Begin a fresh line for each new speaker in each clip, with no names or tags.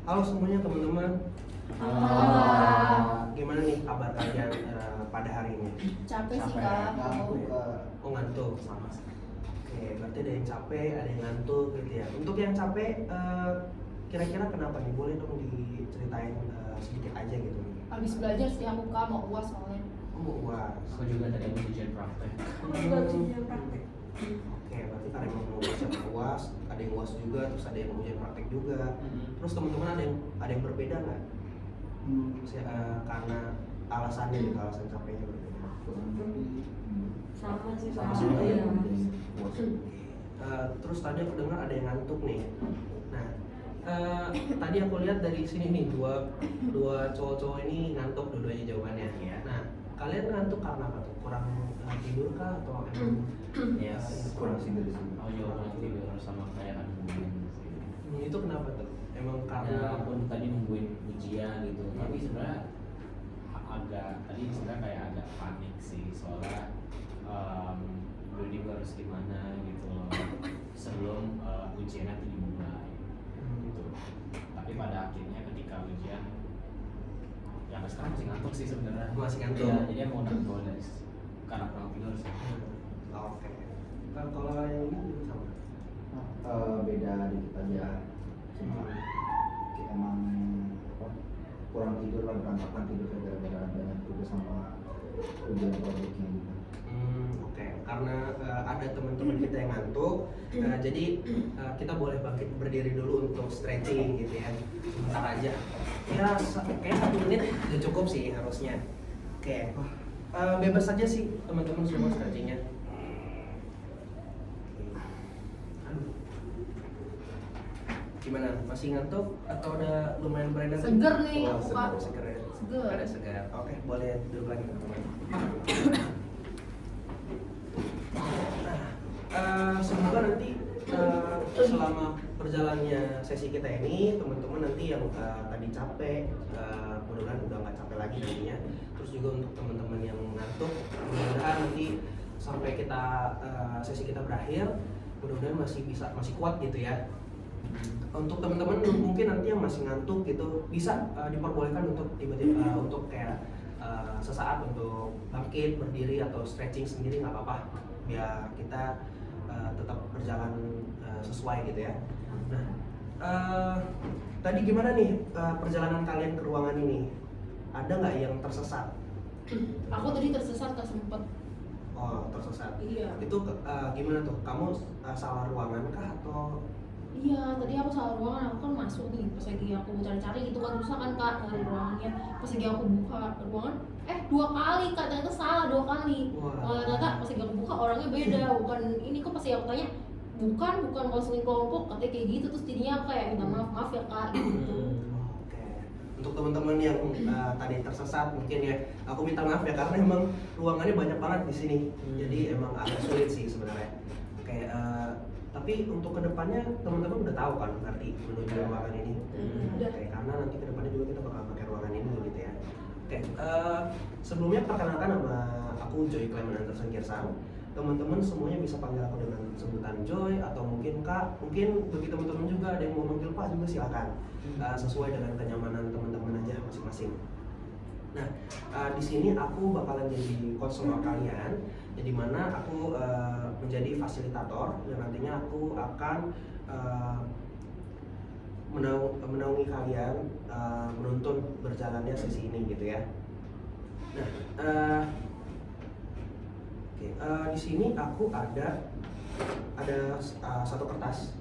Halo semuanya teman-teman. Gimana nih kabar kalian pada hari ini?
Capek sih kak.
Oh ngantuk.
Sama.
Oke, berarti ada yang capek, ada yang ngantuk gitu ya. Untuk yang capek, kira-kira kenapa nih? Boleh dong diceritain sedikit aja gitu nih.
Habis belajar sih aku kak, mau UAS soalnya.
Oh wah.
Aku juga tadi mau ujian praktek.
Oke, berarti kalian mau ujian UAS, ada yang UAS juga, terus ada yang ujian praktek juga. Terus teman-teman ada yang berbeda nggak? Karena alasannya gitu, alasan capeknya berbeda.
Sama sih
Sama
sama.
semua ya.
Iya.
Terus tadi aku dengar ada yang ngantuk nih. Nah, tadi aku lihat dari sini nih dua cowok-cowok ini ngantuk dua-duanya jawabannya.
Iya.
Nah, kalian ngantuk karena apa tuh? Kurang tidur kah atau emang
Yes.
kurang tidur?
Oh jawaban tidur sama kayak nungguin sih.
Itu kenapa tuh? Emang
Ya
karena
aku tadi nungguin ujian gitu. Tapi sebenarnya tadi sebenarnya kayak agak panik sih soalnya building harus gimana gitu loh sebelum ujiannya tuh dimulai gitu. Tapi pada akhirnya ketika ujian ya sekarang masih ngantuk sih sebenarnya.
Masih ngantuk?
Ya, jadi emang udah goles karena kurang tidur sih.
Oke. Kalau yang ini juga sama.
Beda dikit aja. Cuma kayak emang apa, kurang tidur lah, berantakan tidur gara-gara banyak tugas sama ujian produknya gitu.
Oke. Karena ada teman-teman kita yang ngantuk, jadi kita boleh bangkit berdiri dulu untuk stretching gitu ya. Sebentar aja. Ya kayak 1 menit udah cukup sih harusnya. Oke. Bebas saja sih teman-teman semua stretchingnya. Aduh. Gimana? Masih ngantuk atau udah lumayan berenar?
Seger nih aku, Kak.
Seger ya?
Seger.
Ada segar. Oke, boleh duduk lagi teman-teman. Semoga nanti selama berjalannya sesi kita ini teman-teman nanti yang tadi capek, mudah-mudahan udah nggak capek lagi jadinya. Terus juga untuk teman-teman yang ngantuk, mudah-mudahan nanti sampai kita sesi kita berakhir, mudah-mudahan masih kuat gitu ya. Untuk teman-teman mungkin nanti yang masih ngantuk gitu bisa diperbolehkan untuk tiba-tiba untuk kayak sesaat untuk bangkit berdiri atau stretching sendiri nggak apa-apa, biar kita tetap berjalan sesuai gitu ya. Nah, tadi gimana nih perjalanan kalian ke ruangan ini? Ada nggak yang tersesat?
Aku tadi tersesat gak sempet.
Oh, tersesat.
Iya.
Itu gimana tuh? Kamu salah ruangan kah atau?
Iya, tadi aku salah ruangan, aku kan masuk nih. Pas lagi aku cari-cari gitu kan susah kan kak cari ruangannya. Pas lagi aku buka ruangan, 2 kali kak, ternyata salah 2 kali.
Wah.
Ternyata pas lagi aku buka orangnya beda, bukan ini kok. Pas lagi aku tanya, bukan konseling kelompok, katanya kayak gitu. Terus jadinya aku kayak minta maaf ya kak gitu.
Oke. Untuk teman-teman yang tadi tersesat mungkin ya, aku minta maaf ya karena emang ruangannya banyak banget di sini. Jadi emang agak sulit sih sebenarnya. Oke, tapi untuk kedepannya teman-teman udah tahu kan ngerti menuju ruangan ini.
Udah.
Oke, karena nanti kedepannya juga kita bakal pakai ruangan ini gitu ya. Oke, sebelumnya perkenalkan nama aku Joy Clement Anderson Kirsang. Teman-teman semuanya bisa panggil aku dengan sebutan Joy atau mungkin Kak. Mungkin bagi teman-teman juga ada yang mau manggil Pak juga silakan. Sesuai dengan kenyamanan teman-teman aja masing-masing. Nah, di sini aku bakalan jadi konselor kalian, di mana aku menjadi fasilitator yang nantinya aku akan menaungi kalian menuntun berjalannya sesi ini gitu ya. Nah, di sini aku ada satu kertas.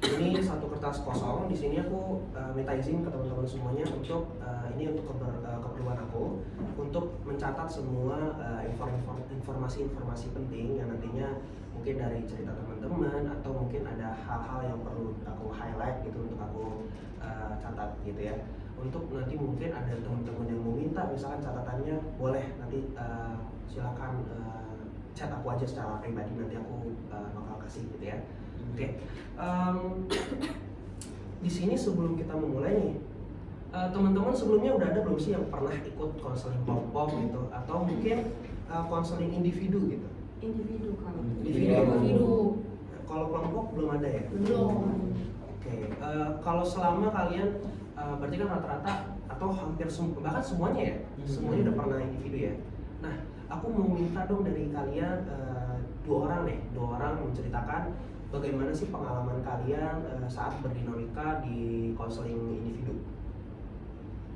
Ini satu kertas kosong. Di sini aku minta izin ke teman-teman semuanya untuk ini untuk keperluan aku untuk mencatat semua informasi-informasi penting yang nantinya mungkin dari cerita teman-teman atau mungkin ada hal-hal yang perlu aku highlight gitu untuk aku catat gitu ya. Untuk nanti mungkin ada teman-teman yang mau minta misalkan catatannya, boleh nanti silakan chat aku aja secara pribadi, nanti aku bakal kasih gitu ya. Oke, di sini sebelum kita memulai nih, teman-teman sebelumnya udah ada belum sih yang pernah ikut konseling kelompok gitu, atau mungkin konseling individu gitu?
Individu kan.
Individu.
Kalau kelompok belum ada ya?
Belum.
Oke, kalau selama kalian berarti kan rata-rata atau hampir bahkan semuanya ya, semuanya udah pernah individu ya. Nah, aku mau minta dong dari kalian dua orang menceritakan bagaimana sih pengalaman kalian saat berdinamika di konseling individu.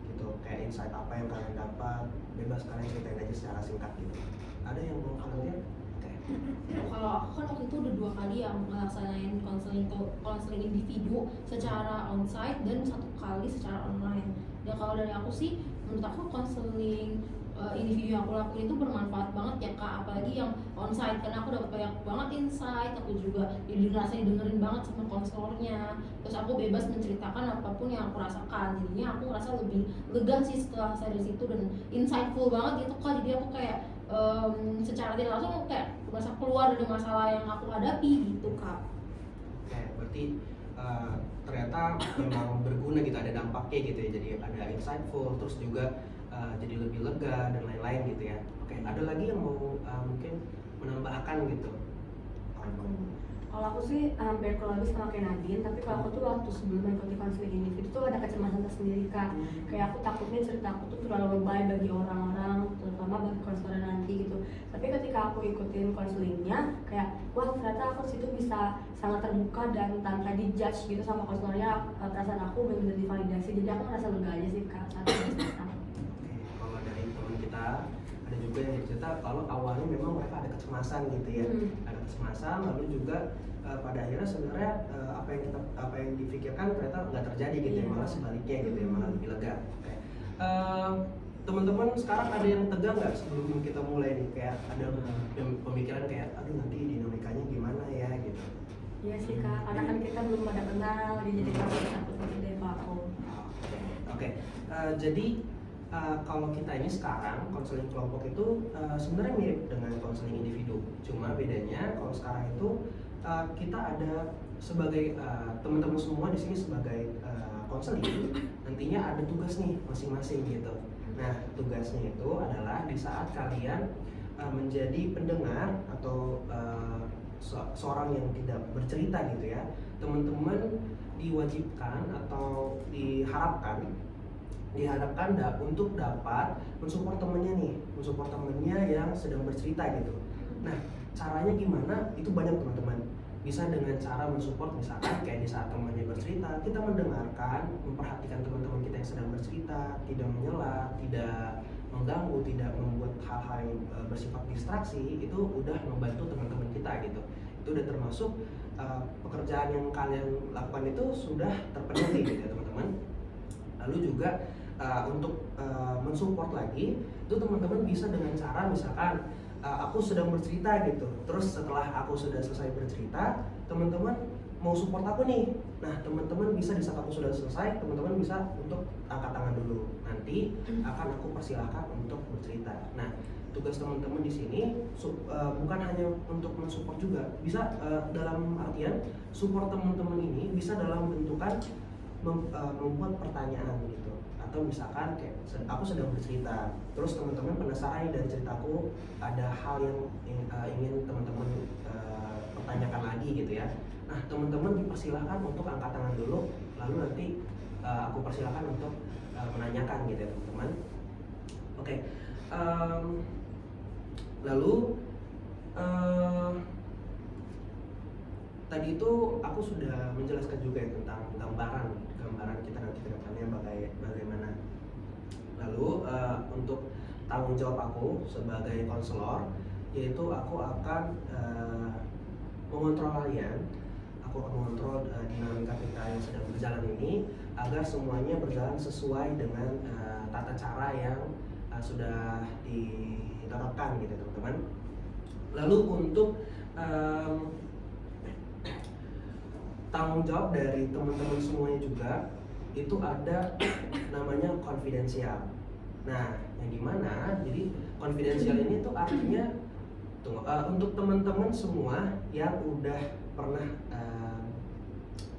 Gitu, kayak insight apa yang kalian dapat, bebas kalian ceritain aja secara singkat gitu. Ada yang mau kalian? Oke.
Kalau aku kan waktu itu udah 2 kali yang melaksanain konseling individu secara onsite dan 1 kali secara online. Dan kalau dari aku sih, menurut aku konseling individu yang aku lakuin itu bermanfaat banget ya Kak, apalagi yang onsite karena aku dapat banyak banget insight, aku juga dirasain dengerin banget sama konselornya, terus aku bebas menceritakan apapun yang aku rasakan, jadinya aku ngerasa lebih lega sih setelah saya dari situ dan insightful banget gitu Kak, jadi aku kayak secara tidak langsung aku kayak merasa keluar dari masalah yang aku hadapi gitu Kak.
Oke, berarti ternyata memang berguna gitu, ada dampaknya gitu ya, jadi ada insightful, terus juga jadi lebih lega dan lain-lain gitu ya. Oke, ada lagi yang mau mungkin menambahkan gitu?
Kalau aku sih hampir kurang lebih sama kayak Nadine, tapi kalau aku tuh waktu sebelum mengikuti konseling individu tuh ada kecemasan tersendiri Kak. Kayak aku takutnya cerita aku tuh terlalu lebay bagi orang-orang, terutama bagi konselor nanti gitu. Tapi ketika aku ikutin konselingnya, kayak wah ternyata aku situ bisa sangat terbuka dan tanpa dijudge gitu sama konselornya, perasaan aku benar-benar divalidasi. Jadi aku merasa lega aja sih Kak saat itu cerita.
Kalau dari teman kita ada juga yang cerita kalau awalnya memang mereka ada kecemasan gitu ya, ada kecemasan, lalu juga pada akhirnya sebenarnya apa yang dipikirkan ternyata nggak terjadi gitu ya, malah sebaliknya gitu ya, malah lebih lega. Oke. Teman-teman sekarang ada yang tegang nggak sebelum kita mulai nih, kayak ada pemikiran kayak aduh nanti dinamikanya gimana ya gitu.
Iya sih Kak, karena kan kita belum pada kenal, jadi takut dari aku.
Oke. Jadi kalau kita ini sekarang konseling kelompok itu sebenarnya mirip dengan konseling individu, cuma bedanya kalau sekarang itu kita ada sebagai teman-teman semua di sini sebagai konseling, nantinya ada tugas nih masing-masing gitu. Nah, tugasnya itu adalah di saat kalian menjadi pendengar atau seorang yang tidak bercerita gitu ya, teman-teman diwajibkan atau diharapkan untuk dapat mensupport temennya yang sedang bercerita gitu. Nah, caranya gimana? Itu banyak teman-teman. Bisa dengan cara mensupport, misalkan kayak di saat temannya bercerita, kita mendengarkan, memperhatikan teman-teman kita yang sedang bercerita, tidak menyela, tidak mengganggu, tidak membuat hal-hal yang bersifat distraksi, itu udah membantu teman-teman kita gitu. Itu udah termasuk pekerjaan yang kalian lakukan itu sudah terpenuhi gitu ya teman-teman. Lalu juga untuk mensupport lagi itu teman-teman bisa dengan cara misalkan aku sedang bercerita gitu, terus setelah aku sudah selesai bercerita teman-teman mau support aku nih, nah teman-teman bisa di saat aku sudah selesai teman-teman bisa untuk angkat tangan dulu, nanti akan aku persilahkan untuk bercerita. Nah, tugas teman-teman di sini bukan hanya untuk mensupport juga, bisa dalam artian support teman-teman ini bisa dalam bentukan membuat pertanyaan gitu, atau misalkan kayak aku sedang bercerita terus teman-teman penasaran dari ceritaku, ada hal yang ingin teman-teman pertanyakan lagi gitu ya. Nah, teman-teman dipersilahkan untuk angkat tangan dulu, lalu nanti aku persilahkan untuk menanyakan gitu ya teman-teman. Oke. Lalu tadi itu aku sudah menjelaskan juga ya tentang gambaran kita nanti ke depannya bagaimana. Lalu untuk tanggung jawab aku sebagai konselor, yaitu aku akan mengontrol kalian, aku akan mengontrol dinamika kita yang sedang berjalan ini agar semuanya berjalan sesuai dengan tata cara yang sudah diterapkan gitu teman-teman. Lalu untuk tanggung jawab dari teman-teman semuanya juga itu ada namanya konfidensial. Nah, yang dimana jadi konfidensial ini tuh artinya untuk teman-teman semua yang udah pernah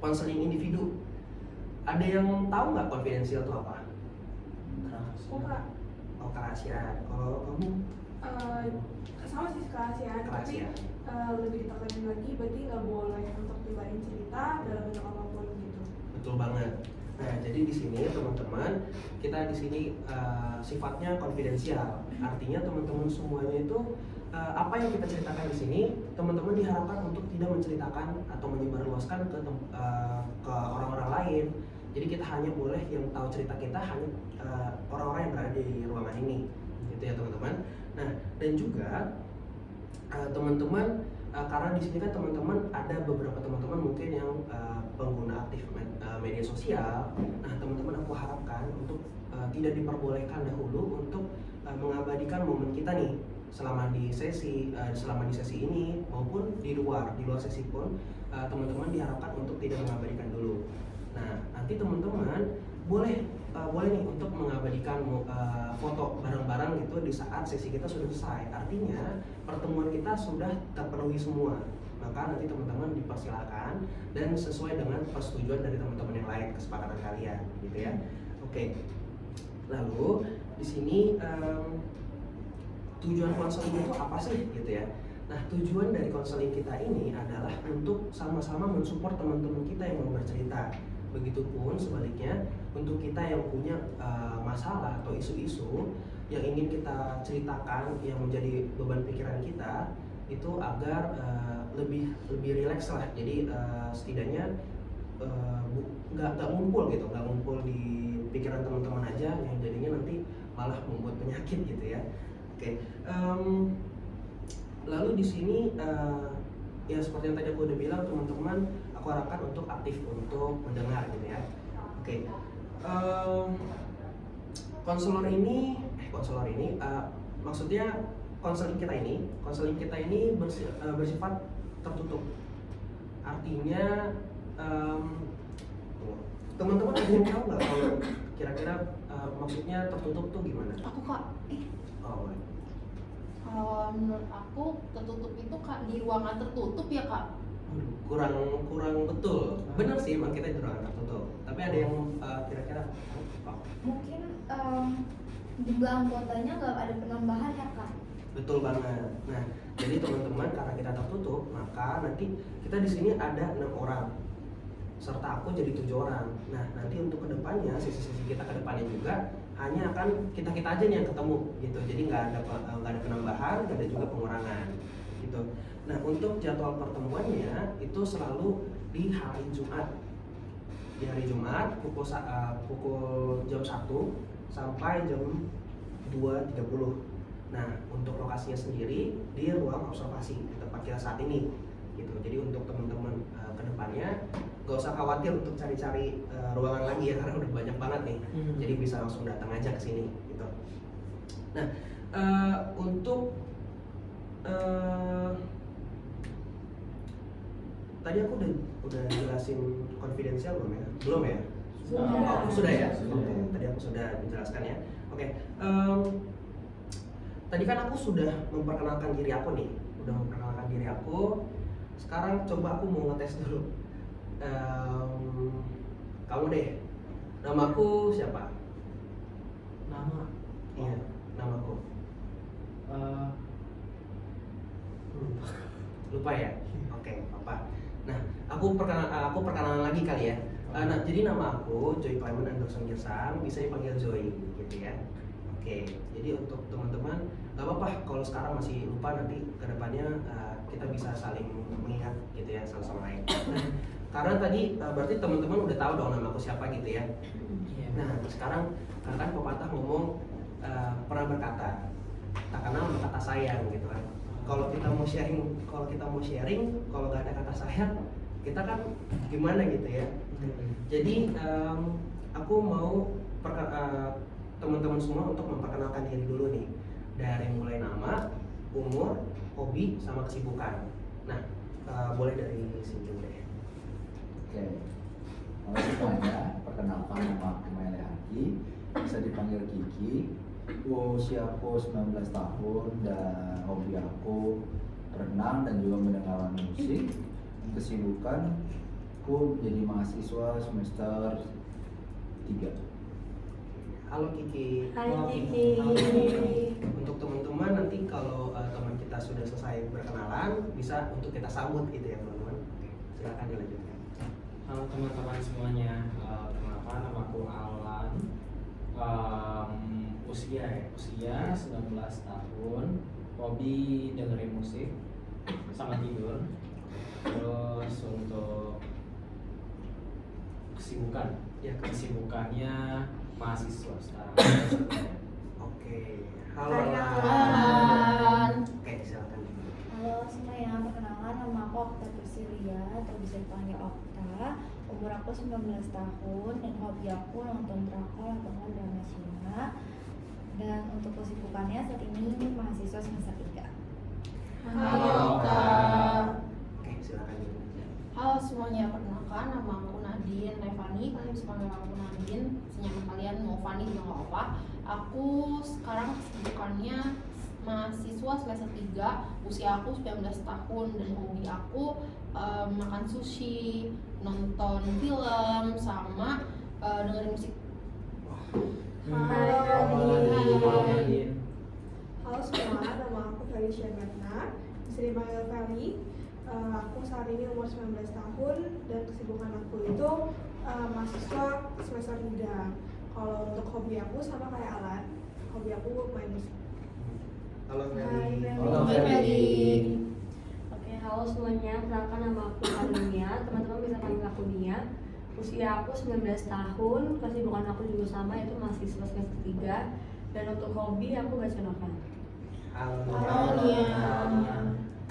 konseling individu, ada yang tahu nggak konfidensial itu apa? Oh, kerahasiaan. Kalau kamu?
Sama sih kerahasiaan, tapi lebih ditekanin lagi, berarti nggak boleh untuk dibagiin cerita dalam bentuk apapun gitu.
Betul banget. Nah, jadi Jadi di sini teman-teman, kita di sini sifatnya konfidensial. Artinya teman-teman semuanya itu apa yang kita ceritakan di sini, teman-teman diharapkan untuk tidak menceritakan atau menyebarluaskan ke orang-orang lain. Jadi kita hanya boleh yang tahu cerita kita hanya orang-orang yang berada di ruangan ini, gitu ya teman-teman. Nah, dan juga teman-teman karena di sini kan teman-teman ada beberapa teman-teman mungkin yang pengguna aktif media sosial. Nah, teman-teman aku harapkan untuk tidak diperbolehkan dahulu untuk mengabadikan momen kita nih selama di sesi ini maupun di luar sesi pun teman-teman diharapkan untuk tidak mengabadikan dulu. Nah, nanti teman-teman boleh nih untuk mengabadikan foto bareng-bareng gitu di saat sesi kita sudah selesai. Artinya pertemuan kita sudah terpenuhi semua. Maka nanti teman-teman dipersilakan dan sesuai dengan persetujuan dari teman-teman yang lain, kesepakatan kalian, gitu ya. Oke. Lalu di sini tujuan konseling itu apa sih, gitu ya? Nah, tujuan dari konseling kita ini adalah untuk sama-sama mensupport teman-teman kita yang mau bercerita. Begitupun sebaliknya untuk kita yang punya masalah atau isu-isu yang ingin kita ceritakan yang menjadi beban pikiran kita itu agar lebih rileks lah. Jadi setidaknya nggak ngumpul di pikiran teman-teman aja yang jadinya nanti malah membuat penyakit gitu ya. Oke. Lalu di sini ya seperti yang tadi aku udah bilang, teman-teman aku harapkan untuk aktif untuk mendengar gitu ya. Oke. Konselor ini maksudnya konseling kita ini bersifat tertutup. Artinya teman-teman ada yang tahu nggak kalau kira-kira maksudnya tertutup tuh gimana?
Aku Kak,
Oh, boleh.
kalau menurut aku tertutup itu Kak di ruangan tertutup ya Kak.
Kurang betul. Benar sih, emang kita di ruangan tertutup. Tapi ada yang kira-kira
Mungkin jumlah anggotanya nggak ada penambahan ya Kak?
betul banget. Nah, jadi teman-teman karena kita tertutup, maka nanti kita di sini ada 6 orang. Serta aku jadi 7 orang. Nah, nanti untuk kedepannya, sesi-sesi kita kedepannya juga hanya akan kita aja nih yang ketemu gitu. Jadi nggak ada penambahan, nggak ada juga pengurangan gitu. Nah, untuk jadwal pertemuannya itu selalu di hari Jumat. Di hari Jumat pukul jam 1 sampai jam 2.30. Nah, untuk lokasinya sendiri di ruang observasi di tempat kita saat ini gitu. Jadi untuk teman-teman kedepannya gak usah khawatir untuk cari-cari ruangan lagi ya, karena udah banyak banget nih. Jadi bisa langsung datang aja ke sini gitu. Nah, untuk tadi aku udah jelasin konfidensial belum ya? Belum ya? Sudah ya? Oke, tadi aku sudah menjelaskan ya. Oke. Tadi kan aku sudah memperkenalkan diri aku nih. Sekarang coba aku mau ngetes dulu. Kamu deh. Namaku siapa?
Nama?
Iya, namaku. Lupa ya? Oke, apa? Nah, aku perkenalan lagi kali ya. Nah, jadi nama aku Joy Clement Anderson Girsang, bisa dipanggil Joy gitu ya. Oke, jadi untuk teman-teman nggak apa-apa kalau sekarang masih lupa, nanti kedepannya kita bisa saling mengingat gitu ya satu sama lain. Nah, karena tadi berarti teman-teman udah tahu dong nama aku siapa gitu ya. Nah, sekarang kan pepatah ngomong pernah berkata tak kenal maka kata sayang gitu kan. Kalau kita mau sharing, kalau nggak ada kata sayang, kita kan gimana gitu ya. Jadi aku mau teman-teman semua untuk memperkenalkan diri dulu nih, dari mulai nama, umur, hobi, sama kesibukan. Nah, boleh dari Sinjung deh.
Oke. Halo semuanya, perkenalkan nama aku Maele Haki, bisa dipanggil Kiki. Usia aku 19 tahun dan hobi aku berenang dan juga mendengarkan musik. Kesibukan aku jadi mahasiswa semester 3.
Halo Kiki.
Hai Kiki.
Halo, Kiki. Untuk teman-teman nanti kalau teman kita sudah selesai berkenalan, bisa untuk kita sambut gitu ya teman-teman. Oke, silakan dilanjutkan.
Halo teman-teman semuanya, kenalkan nama aku Alan. Usia 19 tahun, hobi dengerin musik sama tidur. Terus untuk kesibukannya mahasiswa sekarang.
Oke, halo.
Hai,
Alan.
Oke, silakan.
Halo semuanya, perkenalkan nama aku Okta Priscilia atau bisa dipanggil Okta. Umur aku 19 tahun dan hobi aku nonton drakor atau drama Cina. Dan untuk kesibukannya saat ini mahasiswa semester 3.
Halo Kak.
Oke, silakan.
Halo semuanya, perkenalkan nama aku Nadine Revani. Kalian bisa panggil aku Nadine, senyaman kalian, mau Fani juga nggak apa. Aku sekarang kesibukannya mahasiswa semester 3, usia aku 19 tahun dan hobi aku makan sushi, nonton film, sama dengerin musik.
Halo.
Nadine.
Halo semua, nama aku Felicia Berna, bisa dipanggil Feli. Aku saat ini umur 19 tahun dan kesibukan aku itu mahasiswa semester 3. Kalau untuk hobi aku sama kayak Alan, hobi aku main musik.
Halo
Hai,
Feli.
Feli.
Halo
Hai,
Feli.
Feli.
Oke, halo semuanya. Perkenalkan nama aku Anunia. Teman-teman bisa panggil aku Nia. Usia aku 19 tahun. Kesibukan aku juga sama, yaitu mahasiswa semester 3. Dan untuk hobi aku baca novel.
Halo.
Halo, Nia.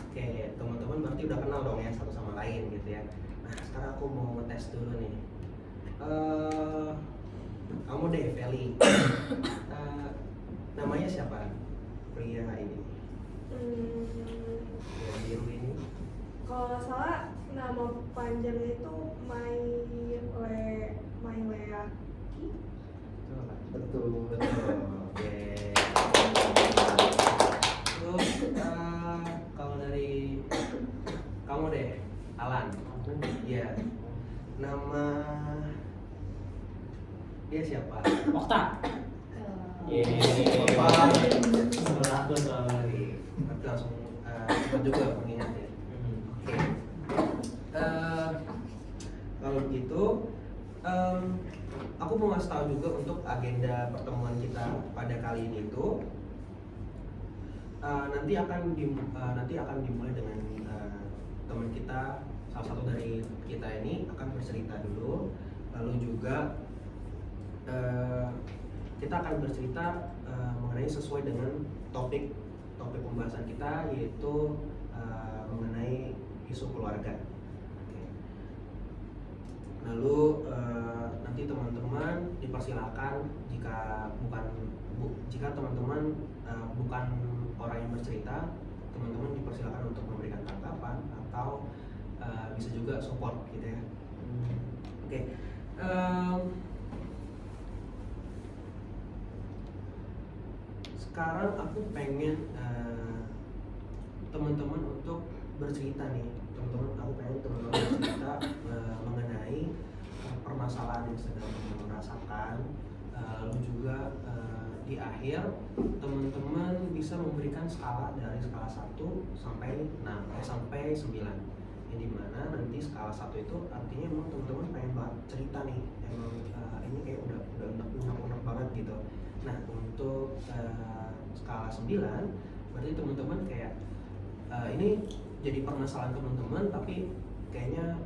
Oke, teman-teman berarti udah kenal dong ya satu sama lain gitu ya. Nah, sekarang aku mau ngetes dulu nih. Kamu deh, Feli. Namanya siapa? Pria ini. Yang biru ini.
Kalau nggak salah nama panjangnya itu Maileaki.
Betul.
Oke. Terus kalau dari kamu deh, Alan. Iya. Nama dia siapa?
Okta.
Wah.
Aku soalnya.
Berarti langsung cepat juga mengingat ya. Oke. Kalau gitu, aku mau ngasih tahu juga untuk agenda pertemuan kita pada kali ini itu nanti akan dimulai dengan teman kita, salah satu dari kita ini akan bercerita dulu, lalu juga kita akan bercerita mengenai sesuai dengan topik pembahasan kita, yaitu mengenai isu keluarga. Oke. Lalu nanti teman-teman dipersilakan jika teman-teman bukan orang yang bercerita, teman-teman dipersilakan untuk memberikan tanggapan atau bisa juga support gitu ya. Oke. Sekarang aku pengen teman-teman untuk bercerita nih. Aku pengen teman-teman bercerita mengenai permasalahan yang sedang teman-teman rasakan. Lalu juga di akhir teman-teman bisa memberikan skala dari skala 1 sampai 9. Yang dimana nanti skala 1 itu artinya emang teman-teman pengen banget cerita nih, emang ini kayak udah unek banget gitu. Nah, untuk skala 9 berarti teman-teman kayak ini jadi permasalahan teman-teman, tapi kayaknya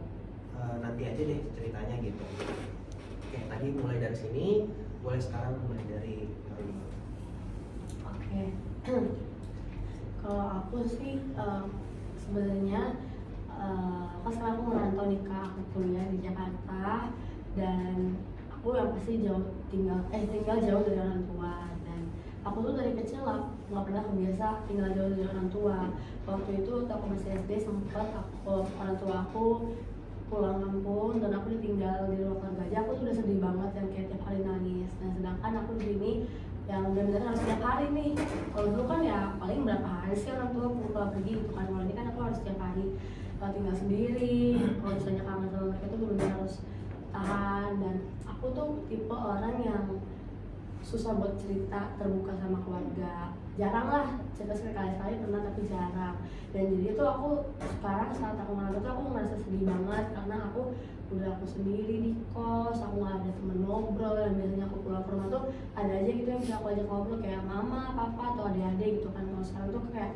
nanti aja deh ceritanya gitu. Oke, tadi mulai dari sini, boleh sekarang mulai dari
Oke. Kalau aku sih sebenarnya pas aku merantau nih Kak, aku kuliah di Jakarta dan aku yang pasti tinggal jauh dari orang tua, dan aku tuh dari kecil nggak pernah kebiasa tinggal jauh dari orang tua. Waktu itu aku masih SD sempat orang tua aku pulang kampung dan aku ditinggal di rumah keluarga aja, aku tuh udah sedih banget dan kayak tiap hari nangis. Nah sedangkan aku di sini yang benar-benar harus tiap hari nih. Kalau dulu kan ya paling berapa hari sih orang tua pulang pergi gitu kan. Kalau ini kan aku harus tiap hari tinggal sendiri. Kalau misalnya kangen sama mereka tuh benar-benar harus tahan. Dan aku tuh tipe orang yang susah buat cerita terbuka sama keluarga. Jarang lah, cerita sekali-sekali pernah tapi jarang. Dan jadi itu aku sekarang saat aku ngerasa tuh aku merasa sedih banget karena aku udah aku sendiri di kos, aku nggak ada temen ngobrol. Dan biasanya aku pulang ke rumah tuh ada aja gitu yang bisa aku ajak ngobrol kayak mama, papa atau adik-adik gitu kan. Kalau sekarang tuh kayak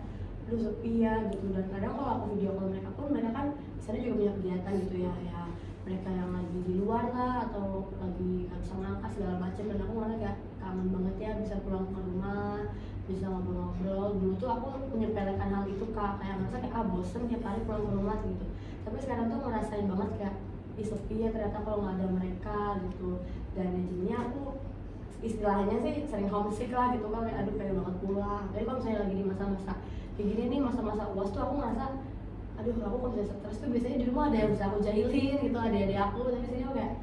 aduh sepi ya gitu. Dan kadang kalau aku video call mereka pun mereka kan di sana juga punya kegiatan gitu ya, ya mereka yang lagi di luar lah atau lagi nggak bisa ngangkat segala macam. Dan aku malah kayak kangen banget ya bisa pulang ke rumah, bisa ngobrol-ngobrol. Dulu tuh aku menyepelekan hal itu kak, kayak ngerasa kayak bosen tiap hari pulang ke rumah gitu. Tapi sekarang tuh ngerasain banget kayak ih sepi ya ternyata kalau nggak ada mereka gitu. Dan jadinya aku istilahnya sih sering homesick lah gitu kan, kayak aduh pengen banget pulang. Tapi kalau misalnya lagi di masa-masa kayak gini nih, masa-masa UAS tuh aku ngerasa aduh aku kalau misalnya stres tuh biasanya di rumah ada yang bisa aku jahilin gitu, adik-adik aku. Tapi sini aku kayak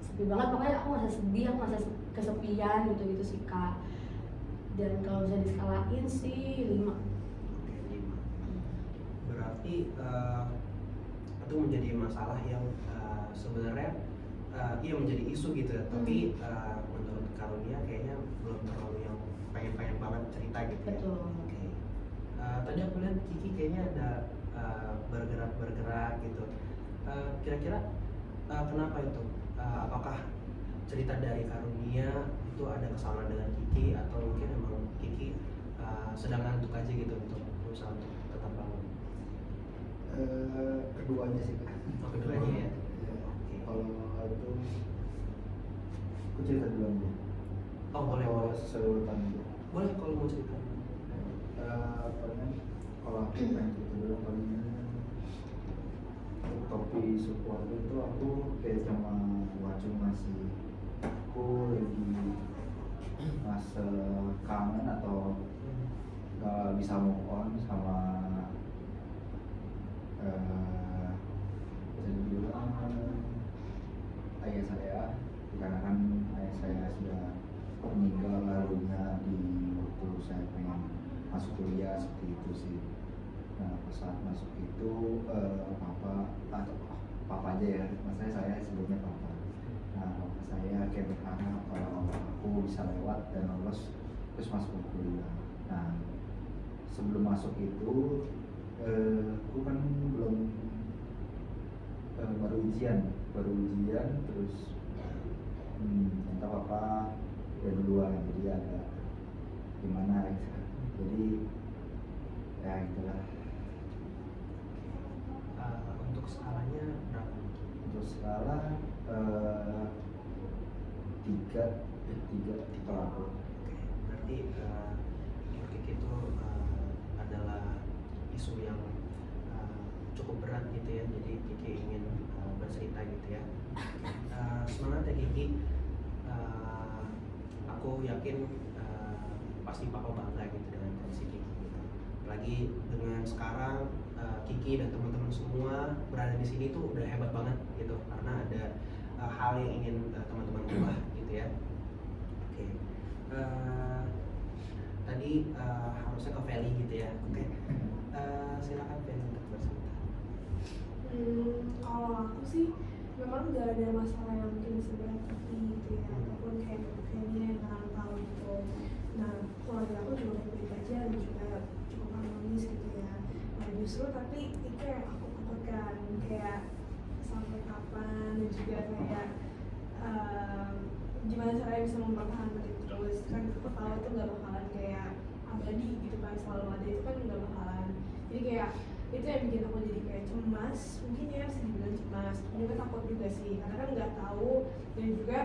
sepi banget, pokoknya aku merasa sedih, aku merasa kesepian gitu sih kak. Dan kalau bisa diskalain sih 5.
Oke, 5. Berarti itu menjadi masalah yang sebenarnya iya menjadi isu gitu ya. Tapi menurut Karunia kayaknya belum terlalu yang pengen banget cerita gitu ya.
Betul.
Oke. Tadi aku lihat Kiki kayaknya ada bergerak gitu. Kira-kira kenapa itu? Apakah cerita dari Karunia itu ada kesamaan dengan Kiki atau mungkin emang Kiki sedang ngantuk aja gitu untuk berusaha untuk tetap bangun?
Keduanya sih kak.
Oh, keduanya ya.
Ya,
Oke.
kalau itu aku cerita duluan deh.
Oh, boleh.
Serutan dulu.
Boleh kalau mau cerita.
Palingan kalau aku pengen cerita dulu paling topi support itu aku kayak cuma cuma sih. Aku lagi masa kangen atau gak bisa move on sama bisa dibilang ayah saya, karena kan ayah saya sudah meninggal lalunya di waktu saya pengen masuk kuliah seperti itu sih. Nah pas saat masuk itu papa aja ya, maksudnya saya sebelumnya papa. Nah papa saya kayak berharap kalau aku bisa lewat dan lolos terus masuk ke kuliah. Nah sebelum masuk itu aku kan belum baru ujian terus ternyata papa udah duluan, jadi agak gimana gitu. Jadi ya itulah.
Untuk skalanya berapa?
Untuk skala 3 per aku.
Oke, berarti Kiki itu adalah isu yang cukup berat gitu ya. Jadi Kiki ingin bercerita gitu ya. Semangat ya Kiki. Aku yakin pasti papa bangga gitu dengan kondisi Kiki gitu. Apalagi dengan sekarang Kiki dan teman-teman semua berada di sini tuh udah hebat banget gitu, karena ada hal yang ingin teman-teman ubah gitu ya. Oke. Tadi harusnya ke Feli gitu ya. Oke. Silakan Feli untuk bercerita.
Kalau aku sih memang nggak ada masalah yang mungkin seberat hati gitu ya, ataupun kayak kayaknya yang orang tahu gitu. Nah keluarga aku juga baik-baik aja dan juga cukup harmonis gitu ya. Nah justru tapi itu yang aku takutkan, kayak sampai kapan dan juga kayak gimana caranya bisa mempertahankan itu terus. Kan aku tahu itu nggak bakalan kayak abadi gitu kan, selalu ada itu kan nggak bakalan. Jadi kayak itu yang bikin aku jadi kayak cemas, mungkin ya bisa dibilang cemas, juga takut juga sih, karena kan nggak tahu. Dan juga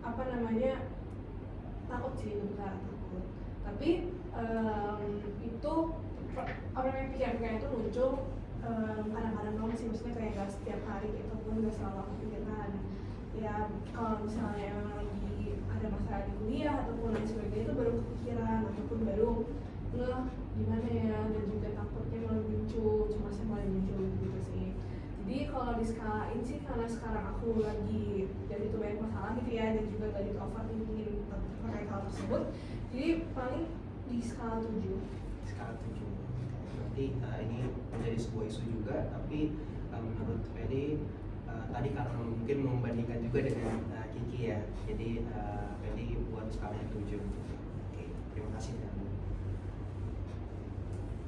apa namanya, takut sih, bukan takut tapi itu apa namanya, pikiran-pikiran itu muncul kadang-kadang doang sih, maksudnya kayak gak setiap hari gitu, pun gak selalu aku pikirkan. Ya kalau misalnya emang lagi ada masalah di kuliah ataupun lain sebagainya itu baru kepikiran, ataupun baru ngeh gimana ya, dan juga takutnya mulai muncul, cemasnya mulai muncul gitu sih. Jadi kalau diskalain sih, karena sekarang aku lagi dari itu banyak masalah gitu ya, dan juga dari itu overthinking terkait hal tersebut, jadi paling di skala 7.
Skala 7. Berarti ini menjadi sebuah isu juga, tapi menurut Feli tadi karena mungkin membandingkan juga dengan Kiki ya, jadi Feli buat skalanya 7. Oke, terima kasih Feli.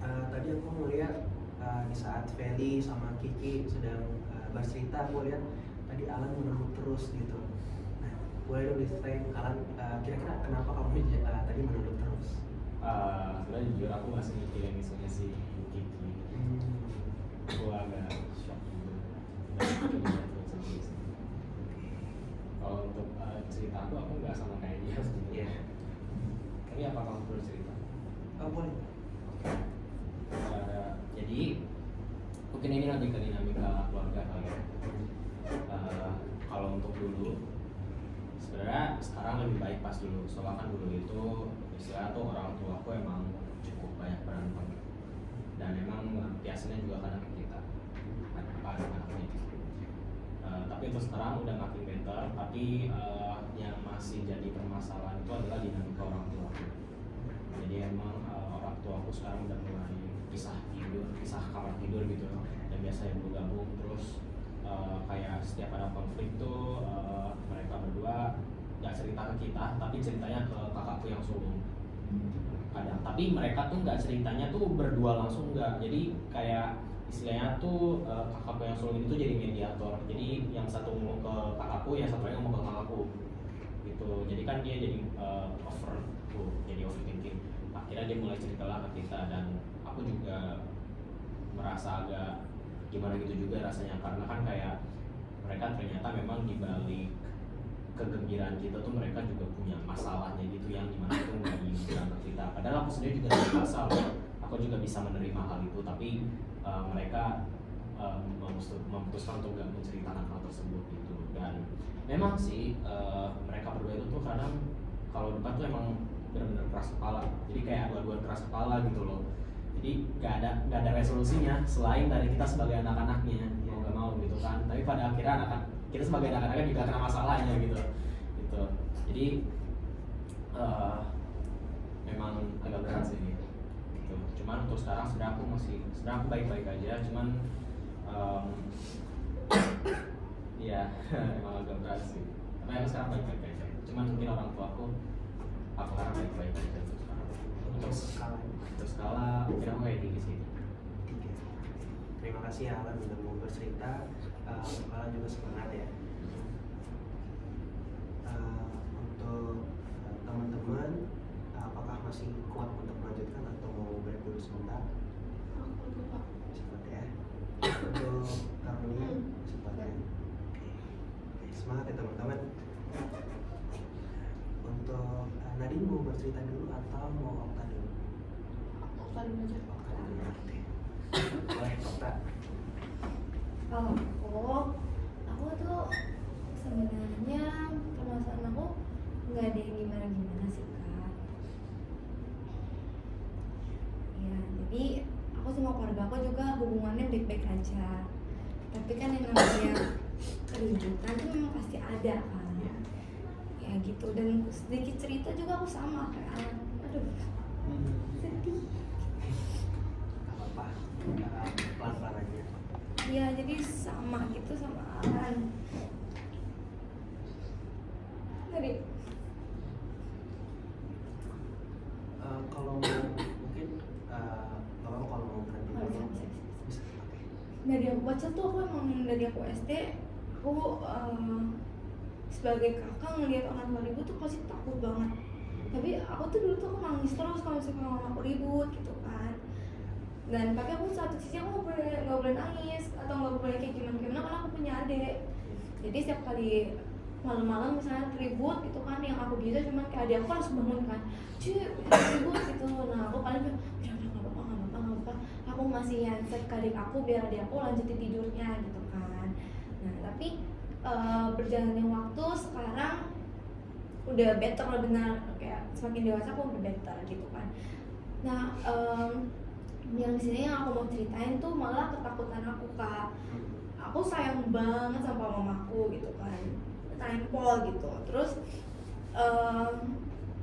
Tadi aku melihat di saat Feli sama Kiki sedang bercerita, aku lihat tadi Alan menurut terus gitu. Nah, boleh dong diceritain Alan kira-kira kenapa kamu tadi menurut terus?
Sebenarnya jujur aku masih mikirin isunya si Kiki. Aku agak shock juga. Kalau untuk cerita aku nggak sama kayak dia sebenarnya.
Iya.
Tapi apa kamu perlu cerita?
Boleh.
Jadi mungkin ini lebih ke dinamika keluarga kali ya. Kalau untuk dulu sebenarnya sekarang lebih baik pas dulu. Soalnya kan dulu itu istilah tuh orang tua aku emang cukup banyak berantem dan emang biasanya juga karena kita anak-anaknya. Tapi untuk sekarang udah makin better. Tapi yang masih jadi permasalahan itu adalah dinamika orang tua. Jadi emang orang tua aku sekarang udah mulai pisah kamar tidur gitu, dan biasanya bergabung terus kayak setiap ada konflik tuh mereka berdua nggak cerita ke kita, tapi ceritanya ke kakakku yang sulung. Kadang, tapi mereka tuh nggak ceritanya tuh berdua langsung nggak, jadi kayak istilahnya tuh kakakku yang sulung itu jadi mediator. Jadi yang satu ngomong ke kakakku, yang satu lagi ngomong ke kakakku gitu. Jadi kan dia jadi jadi overthinking. Akhirnya dia mulai cerita lah ke kita, dan aku juga merasa agak gimana gitu juga rasanya, karena kan kayak mereka ternyata memang dibalik kegembiraan kita tuh mereka juga punya masalahnya gitu, yang dimana itu nggak dibilang ke kita. Padahal aku sendiri juga tidak masalah, aku juga bisa menerima hal itu, tapi mereka memutuskan untuk nggak menceritakan hal tersebut gitu. Dan memang sih mereka berdua itu tuh kadang kalau debat tuh emang benar-benar keras kepala, jadi kayak dua-dua keras kepala gitu loh. Jadi nggak ada resolusinya selain dari kita sebagai anak-anaknya mau nggak mau gitu kan. Tapi pada akhirnya kita sebagai anak-anaknya juga kena masalahnya gitu. Jadi memang agak berat sih gitu. Cuman untuk sekarang sedang aku baik-baik aja. Cuman ya emang agak berat sih. Tapi aku sekarang baik-baik aja. Cuman mungkin orang tua aku harap baik-baik aja untuk sekarang. Untuk skala mungkin aku kayak tinggi sih.
Terima kasih Alan udah mau bercerita. Alan juga semangat ya. Untuk teman-teman, apakah masih kuat untuk melanjutkan atau mau break dulu sebentar?
Aku lupa.
Cepat ya. Untuk Karunia, cepat ya. Oke, semangat ya teman-teman. Untuk Nadine mau bercerita dulu atau mau Okta dulu?
Okta dulu aja.
Okta dulu. Oke. Boleh Okta.
Kalau aku tuh sebenarnya permasalahan aku nggak ada yang gimana sih Kak. Ya jadi aku sama keluarga aku juga hubungannya baik-baik aja. Tapi kan yang namanya keributan tuh memang pasti ada kan. Ya gitu, dan sedikit cerita juga aku sama kayak Alan. Aduh, sedih.
Gak apa-apa, pelan-pelan aja.
Iya, jadi sama gitu sama Alan. Jadi
kalau mungkin kalau mau berhenti dulu bisa. Oke.
dari aku baca tuh aku emang dari aku SD aku sebagai kakak ngelihat orang tua ribut tuh pasti takut banget. Tapi aku tuh dulu tuh aku nangis terus kalau misalnya mama aku ribut gitu kan. Dan tapi aku satu sisi aku nggak boleh nangis atau nggak boleh kayak gimana karena aku punya adik. Jadi setiap kali malam-malam misalnya ribut gitu kan, yang aku bisa cuman kayak adik aku langsung bangun kan, ribut gitu. Nah aku paling bilang udah nggak apa-apa, aku masih handset ke adik aku biar adik aku lanjutin tidurnya gitu kan. Nah tapi berjalannya waktu sekarang udah better lah, benar kayak semakin dewasa aku udah better gitu kan. Nah yang di sini yang aku mau ceritain tuh malah ketakutan aku Kak. Aku sayang banget sama mamaku gitu kan, tempol gitu. Terus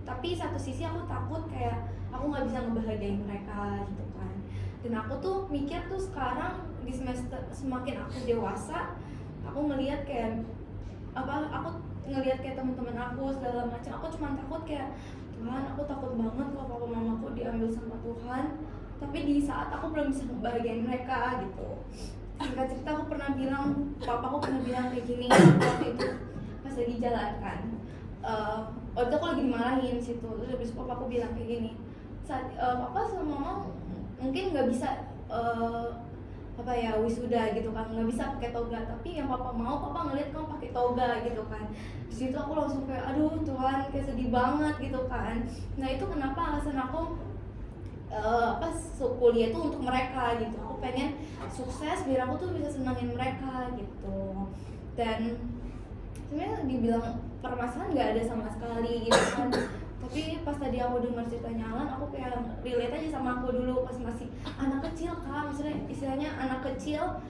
tapi satu sisi aku takut kayak aku nggak bisa ngebahagiain mereka gitu kan. Dan aku tuh mikir tuh sekarang di semester semakin aku dewasa, aku ngelihat kayak aku ngelihat kayak teman-teman aku segala macam. Aku cuma takut kayak Tuhan, aku takut banget kalau papa mamaku diambil sama Tuhan. Tapi di saat aku belum bisa ngebahagiain mereka gitu. singkat cerita aku pernah bilang, papaku pernah bilang kayak gini waktu itu pas lagi jalan kan. Waktu itu aku lagi dimarahin situ, terus habis itu papaku bilang kayak gini, papa sama mama mungkin nggak bisa apa ya wisuda gitu kan, nggak bisa pakai toga, tapi yang papa mau, papa ngeliat kamu pakai toga gitu kan. Di situ aku langsung kayak aduh Tuhan, kayak sedih banget gitu kan. Nah itu kenapa alasan aku pas kuliah itu untuk mereka gitu. Aku pengen sukses biar aku tuh bisa senangin mereka gitu. Dan sebenarnya dibilang permasalahan nggak ada sama sekali gitu kan. Tapi pas tadi aku dengar ceritanya Alan, aku kayak relate aja sama aku dulu pas masih anak kecil kan, misalnya istilahnya anak kecil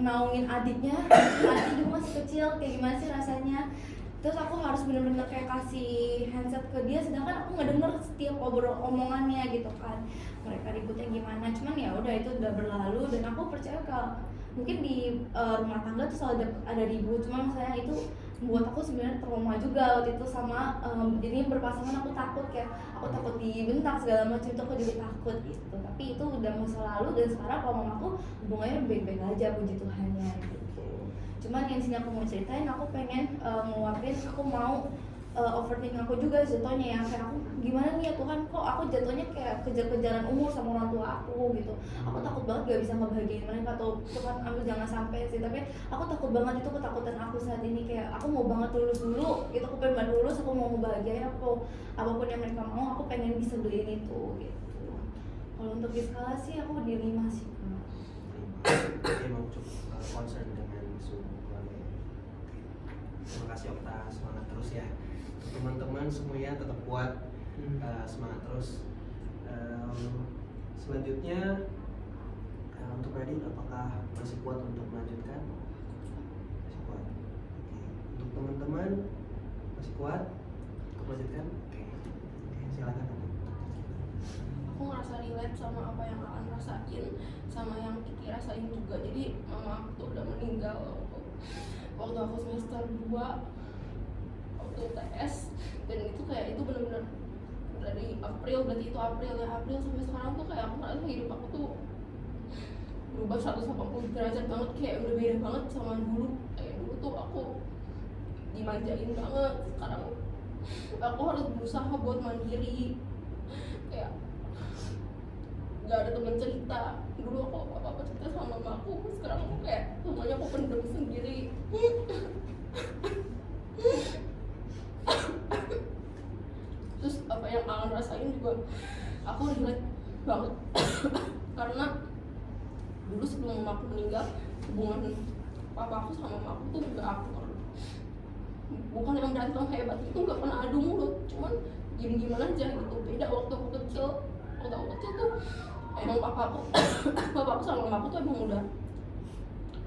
naungin adiknya, adik dulu masih kecil, kayak gimana sih rasanya. Terus aku harus bener-bener kayak kasih handset ke dia, sedangkan aku nggak denger setiap omongannya gitu kan, mereka ributnya gimana. Cuman ya udah, itu udah berlalu dan aku percaya kalau mungkin di rumah tangga tuh selalu ada ribut, cuma misalnya itu buat aku sebenarnya trauma juga waktu itu sama ini berpasangan. Aku takut kayak aku takut dibentak segala macam, itu aku jadi takut gitu. Tapi itu udah masa lalu dan sekarang kalau mamaku hubungannya baik-baik aja, puji Tuhannya gitu. Cuman yang sini aku mau ceritain, aku pengen nguapin, aku mau overthinking aku juga jatuhnya, yang kayak aku gimana nih ya Tuhan, kok aku jatuhnya kayak kejar-kejaran umur sama orang tua aku gitu. Aku takut banget gak bisa ngebahagiain mereka, atau Tuhan aku jangan sampai sih, tapi aku takut banget, itu ketakutan aku saat ini. Kayak aku mau banget lulus dulu gitu, aku pengen banget lulus, aku mau ngebahagiain aku, apapun yang mereka mau aku pengen bisa beliin itu gitu. Kalau untuk di skala sih aku di 5 sih Kak.
Emang cukup concern dengan isu keluarga. Terima kasih Okta, semangat terus ya teman-teman semuanya, tetap kuat, semangat terus. Selanjutnya untuk Radit, apakah masih kuat untuk melanjutkan? Masih kuat. Oke. Untuk teman-teman masih kuat untuk melanjutkan? Oke. Silakan.
Aku ngerasa relate sama apa yang Alan rasain, sama yang Kiki rasain juga. Jadi mama aku tuh udah meninggal waktu aku semester 2 waktu UTS, dan itu kayak itu bener-bener dari April, berarti itu April sampai sekarang tuh kayak aku ngerasa hidup aku tuh berubah 180 derajat banget, kayak udah beda banget sama dulu. Kayak dulu tuh aku dimanjain banget, sekarang aku harus berusaha buat mandiri, kayak gak ada temen cerita. Dulu aku apa-apa cerita sama mamaku, sekarang aku kayak semuanya aku pendem sendiri. Terus apa yang Alan rasain juga aku relate banget karena dulu sebelum mamaku meninggal, hubungan papaku sama mamaku tuh gak akur. Bukan yang berantem hebat, itu gak pernah adu mulut, cuman gimana aja gitu. Beda waktu aku kecil tuh emang papaku sama mamaku tuh emang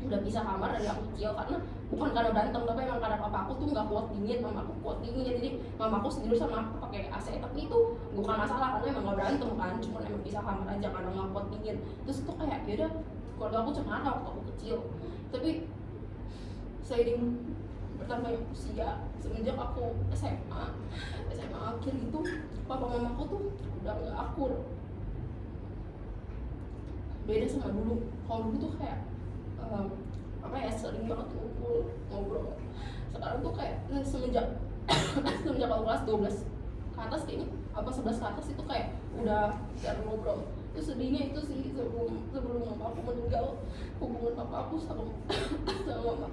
udah pisah kamar dari aku kecil, karena bukan karena berantem, tapi emang karena papaku tuh nggak kuat dingin, mamaku kuat dingin. Jadi mamaku sendiri sama aku pakai AC, tapi itu bukan masalah karena emang nggak berantem kan, cuma emang pisah kamar aja karena nggak kuat dingin. Terus itu kayak beda, keluarga aku cemara waktu aku kecil. Tapi seiring bertambahnya usia, semenjak aku SMA akhir itu, papa mamaku tuh udah nggak akur. Beda sama dulu. Kalau dulu tuh kayak sering banget ngumpul ngobrol. Sekarang tuh kayak semenjak aku kelas 12 ke atas kayaknya, apa 11 ke atas itu kayak udah jarang ngobrol. Terus sedihnya itu sih, sebelum mama aku meninggal, hubungan papa aku sama mama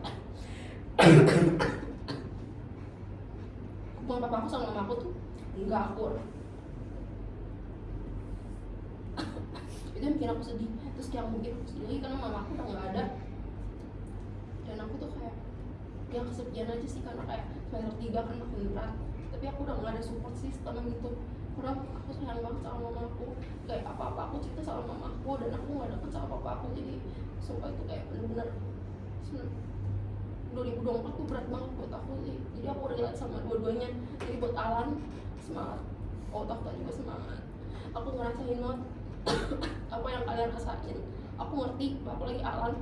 hubungan papa aku sama mama aku tuh nggak akur. Itu yang bikin aku sedih. Terus yang bikin aku sedih lagi karena mama aku udah nggak ada, dan aku tuh kayak ya kesepian aja sih, karena kayak semester 3 kan makin berat, tapi aku udah nggak ada support system gitu. Karena aku sayang banget sama mama aku, kayak apa-apa aku cerita sama mama aku, dan aku nggak deket sama papa aku. Jadi sumpah itu kayak bener-bener 2024 tuh berat banget buat aku sih. Jadi aku relate sama dua-duanya. Jadi buat Alan semangat, Okta juga semangat. Aku ngerasain banget apa yang kalian rasain. Aku ngerti, apalagi Alan,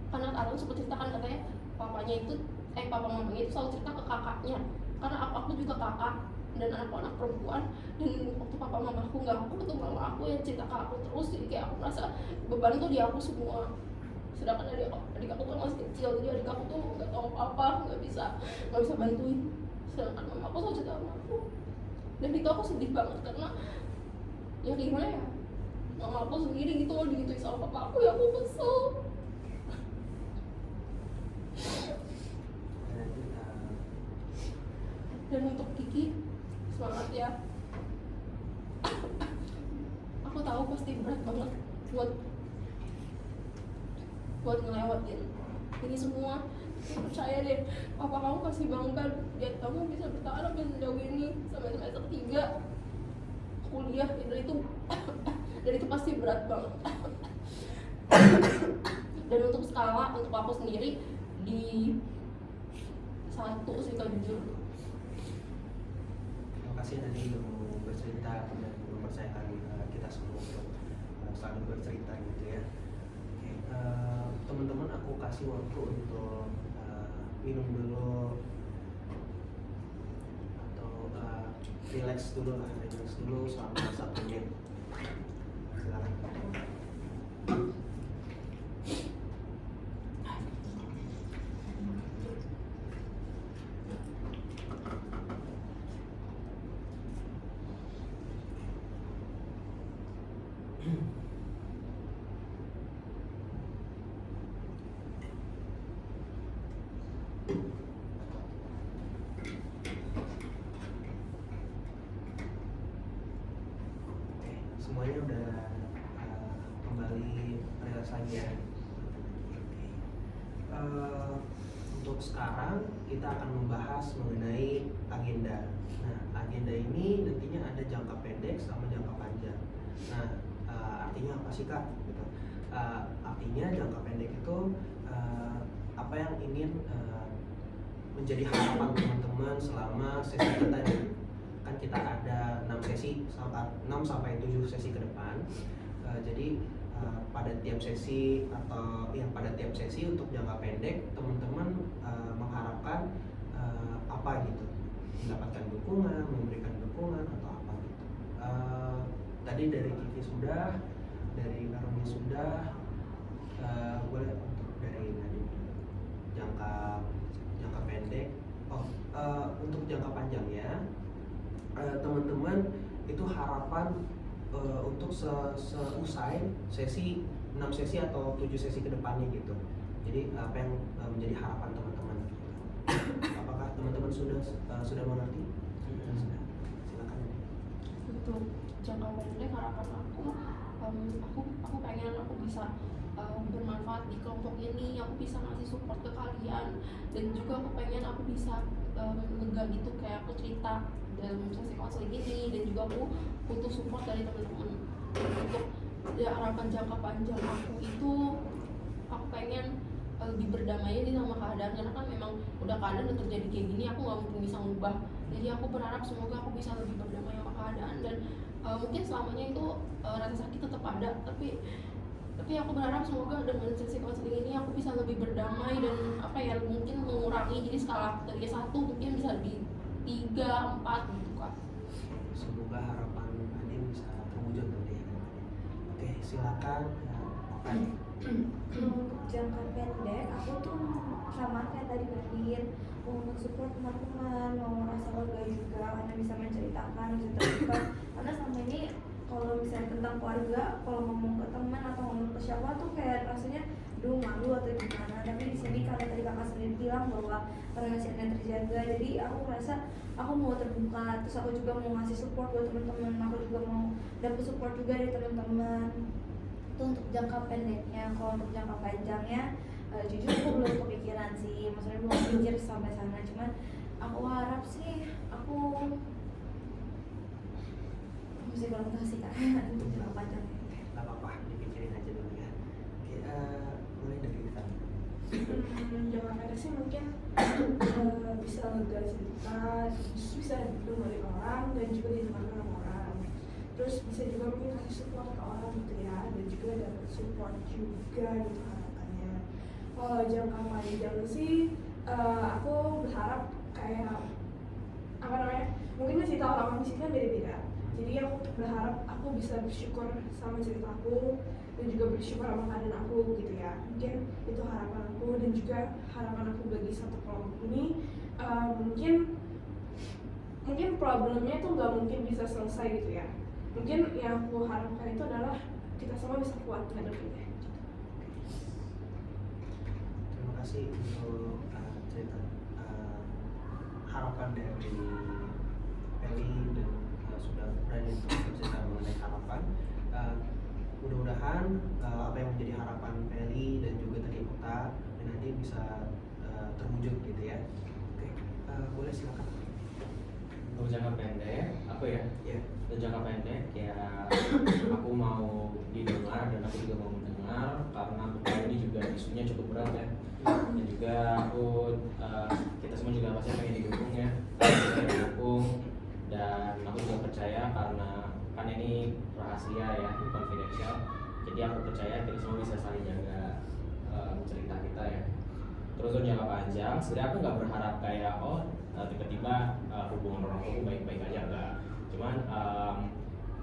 karena Alan sempat ceritakan katanya papanya itu papa mamanya itu selalu cerita ke kakaknya, karena aku juga kakak dan anakku anak perempuan, dan waktu papa mamaku nggak, aku tuh mama aku yang cerita ke aku terus. Jadi kayak aku merasa beban tuh di aku semua sedangkan adik aku kan masih kecil, jadi adik aku tuh nggak tahu apa-apa, nggak bisa bantuin, sedangkan mama aku selalu cerita sama aku. Dan itu aku sedih banget karena ya gimana ya, mama aku sendiri gitu loh digituin sama papa aku, ya aku kesel. Dan untuk Kiki, semangat ya. Aku tahu pasti berat banget buat ngelewatin ini semua. Percaya deh, papa kamu pasti bangga lihat kamu bisa bertahan sampai sejauh ini, sampai semester 3 kuliah. Dan itu pasti berat banget. Dan untuk skala, untuk aku sendiri di 1 sih kalau jujur.
Terima kasih tadi udah mau bercerita dan mempercayakan kita semua untuk selalu bercerita gitu ya. Oke, teman-teman aku kasih waktu untuk minum dulu atau relax dulu selama 1 menit. Silakan. Oke, semuanya udah kembali relax lagi ya. Oke. Untuk sekarang kita akan membahas mengenai agenda. Nah, agenda ini nantinya ada jangka pendek sama jangka panjang. Nah, artinya apa sih Kak? Gitu. Artinya jangka pendek itu apa yang ingin menjadi harapan teman-teman selama sesi kita nih. Kan kita ada 6 sesi, 6 sampai 7 sesi ke depan. Jadi pada tiap sesi pada tiap sesi untuk jangka pendek teman-teman mengharapkan apa gitu, mendapatkan dukungan, memberikan dukungan atau apa gitu. Tadi dari Kiki sudah, dari Karuni sudah, boleh untuk dari Nadine jangka pendek. Untuk jangka panjangnya teman-teman itu harapan untuk seusai sesi 6 sesi atau 7 sesi ke depannya gitu. Jadi apa yang menjadi harapan teman-teman? Apakah teman-teman sudah mengerti? Sudah. Silakan.
Untuk jangka pendek harapan aku pengen aku bisa bermanfaat di kelompok ini, aku bisa ngasih support ke kalian, dan juga aku pengen aku bisa lega gitu kayak aku cerita dalam sesi konseling ini, dan juga aku butuh support dari teman-teman. Untuk ya harapan jangka panjang aku itu aku pengen lebih berdamai aja sama keadaan, karena kan memang udah keadaan udah terjadi kayak gini, aku nggak mungkin bisa ngubah. Jadi aku berharap semoga aku bisa lebih berdamai sama keadaan, dan mungkin selamanya itu rasa sakit tetap ada, tapi aku berharap semoga dengan sesi konseling ini aku bisa lebih berdamai dan mungkin mengurangi, jadi skala dari 1 mungkin bisa lebih 3, 4 gitu Kak.
Semoga harapan Nadine bisa terwujud nanti ya. Oke, silakan.
Untuk jangka pendek, aku tuh sama kayak tadi Nadine, mau support teman-teman, mau merasa lega juga karena bisa menceritakan, bisa terbuka. Karena selama ini kalau misalnya tentang keluarga, kalau ngomong ke teman atau ngomong ke siapa tuh kayak rasanya malu atau gimana. Tapi di sini karena tadi kakak sendiri bilang bahwa rahasianya terjaga, jadi aku merasa aku mau terbuka, terus aku juga mau ngasih support buat teman-teman, aku juga mau dapet support juga dari teman-teman. Itu untuk jangka pendeknya. Kalau untuk jangka panjangnya, jujur aku belum kepikiran sih, maksudnya belum pikir sampai sana. Cuman aku harap sih aku mesti sih Kak untuk jangka panjangnya.
Gak apa-apa, dipikirin aja dulu ya. Oke, mulai dari kita.
Jangka pendek sih mungkin bisa lega cerita, terus bisa dengerin orang dan juga didengarkan sama orang. Terus bisa juga mungkin kasih support ke orang gitu ya, dan juga dapat support juga gitu harapannya. Kalau jangka panjang sih aku berharap kayak mungkin cerita orang di sini kan beda-beda. Jadi aku berharap aku bisa bersyukur sama cerita aku, dan juga bersyukur sama keadaan aku gitu ya. Mungkin itu harapan aku, dan juga harapan aku bagi satu kelompok ini. Mungkin problemnya itu nggak mungkin bisa selesai gitu ya. Mungkin yang aku harapkan itu adalah kita semua bisa kuat ngadepinnya.
Terima kasih untuk cerita harapan dari Feli dan sudah berani untuk bercerita mengenai harapan. Mudah-mudahan apa yang menjadi harapan Feli dan juga tadi Okta dan Nadine bisa terwujud gitu ya. Oke, boleh silakan.
Untuk jangka pendek, apa ya?
Ya.
Untuk jangka pendek ya aku mau didengar dan aku juga mau mendengar karena aku tahu ini juga isunya cukup berat ya. Dan juga kita semua juga pasti pengen didukung ya, pengen didukung, dan aku juga percaya karena kan ini rahasia ya, confidential. Jadi aku percaya kita semua bisa saling jaga cerita kita ya. Terus untuk jangka panjang, sebenarnya aku nggak berharap kayak tiba-tiba hubungan orang tua baik-baik aja, enggak. Cuman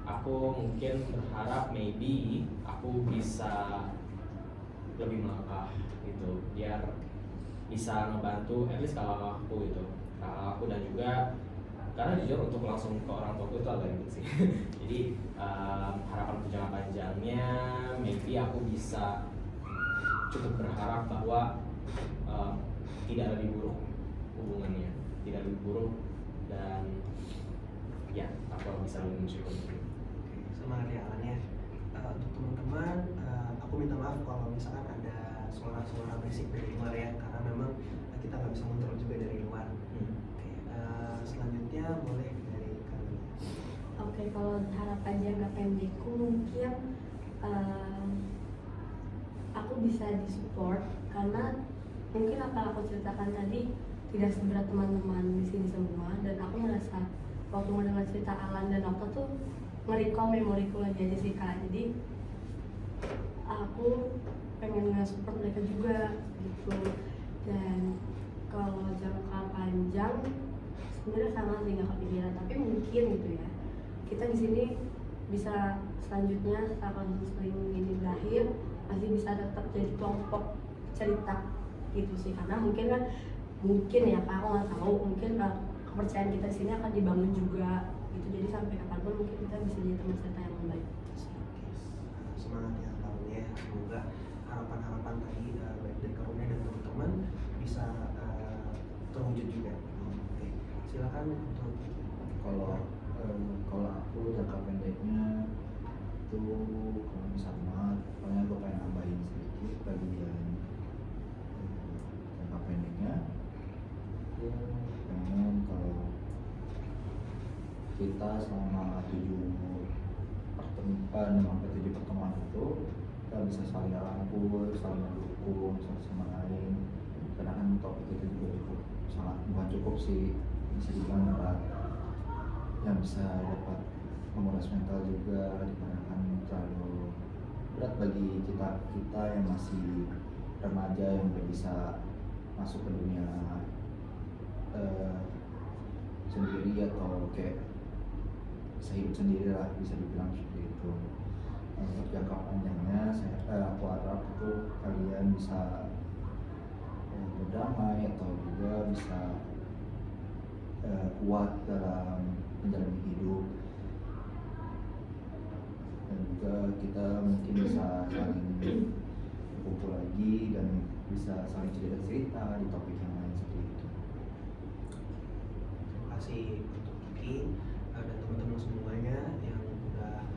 aku mungkin berharap maybe aku bisa lebih melangkah gitu, biar bisa ngebantu at least kalau aku itu, kalau aku dan juga karena jujur untuk langsung ke orang tuaku itu agak ribet sih. Jadi harapan untuk jangka panjangnya maybe aku bisa cukup berharap bahwa tidak lebih buruk hubungannya, tidak lebih buruk, dan ya aku bisa lebih mensyukur.
Semangat ya Alan ya. Untuk teman-teman, aku minta maaf kalau misalkan ada suara-suara berisik dari luar ya, karena memang kita nggak bisa kontrol juga dari luar. Oke, selanjutnya boleh dari kami.
Oke, kalau harapan jangka pendekku mungkin aku bisa disupport karena mungkin apa yang aku ceritakan tadi tidak seberat teman-teman di sini semua, dan aku merasa waktu mendengar cerita Alan dan Okta tuh nge-recall memoriku lagi aja sih Kak. Jadi aku pengen nge-support mereka juga gitu. Dan kalau jangka panjang sebenarnya sama sih nggak kepikiran, tapi mungkin gitu ya kita di sini bisa selanjutnya setelah konseling ini berakhir masih bisa tetap jadi kelompok cerita gitu sih, karena mungkin ya Kak, aku nggak tahu, mungkin kepercayaan kita di sini akan dibangun juga gitu. Jadi sampai kapanpun mungkin kita bisa jadi teman cerita yang baik.
Semangat ya tahun ya, semoga harapan-harapan tadi baik dari Karunia dan teman-teman bisa terwujud juga. Oke, silakan untuk
kalau aku jangka pendeknya itu kalau misalnya pokoknya gue pengen nambahin sedikit bagian jangka pendeknya. Aku pengen kalau kita selama 7 pertemuan itu kita bisa saling rangkul, saling mendukung satu sama lain, karena kan topik itu juga cukup sangat bukan cukup sih, bisa dibilang berat, yang bisa dapat menguras mental juga, dikarenakan terlalu berat bagi kita yang masih remaja yang belum bisa masuk ke dunia sendiri atau kayak bisa hidup sendiri lah, bisa dibilang seperti itu. Untuk jangka panjangnya aku harap itu kalian bisa berdamai atau juga bisa kuat dalam menjalani hidup, dan juga kita mungkin bisa saling berkumpul lagi dan bisa saling cerita-cerita di topik yang lain seperti itu.
Terima kasih untuk Kiki dan teman-teman semuanya yang sudah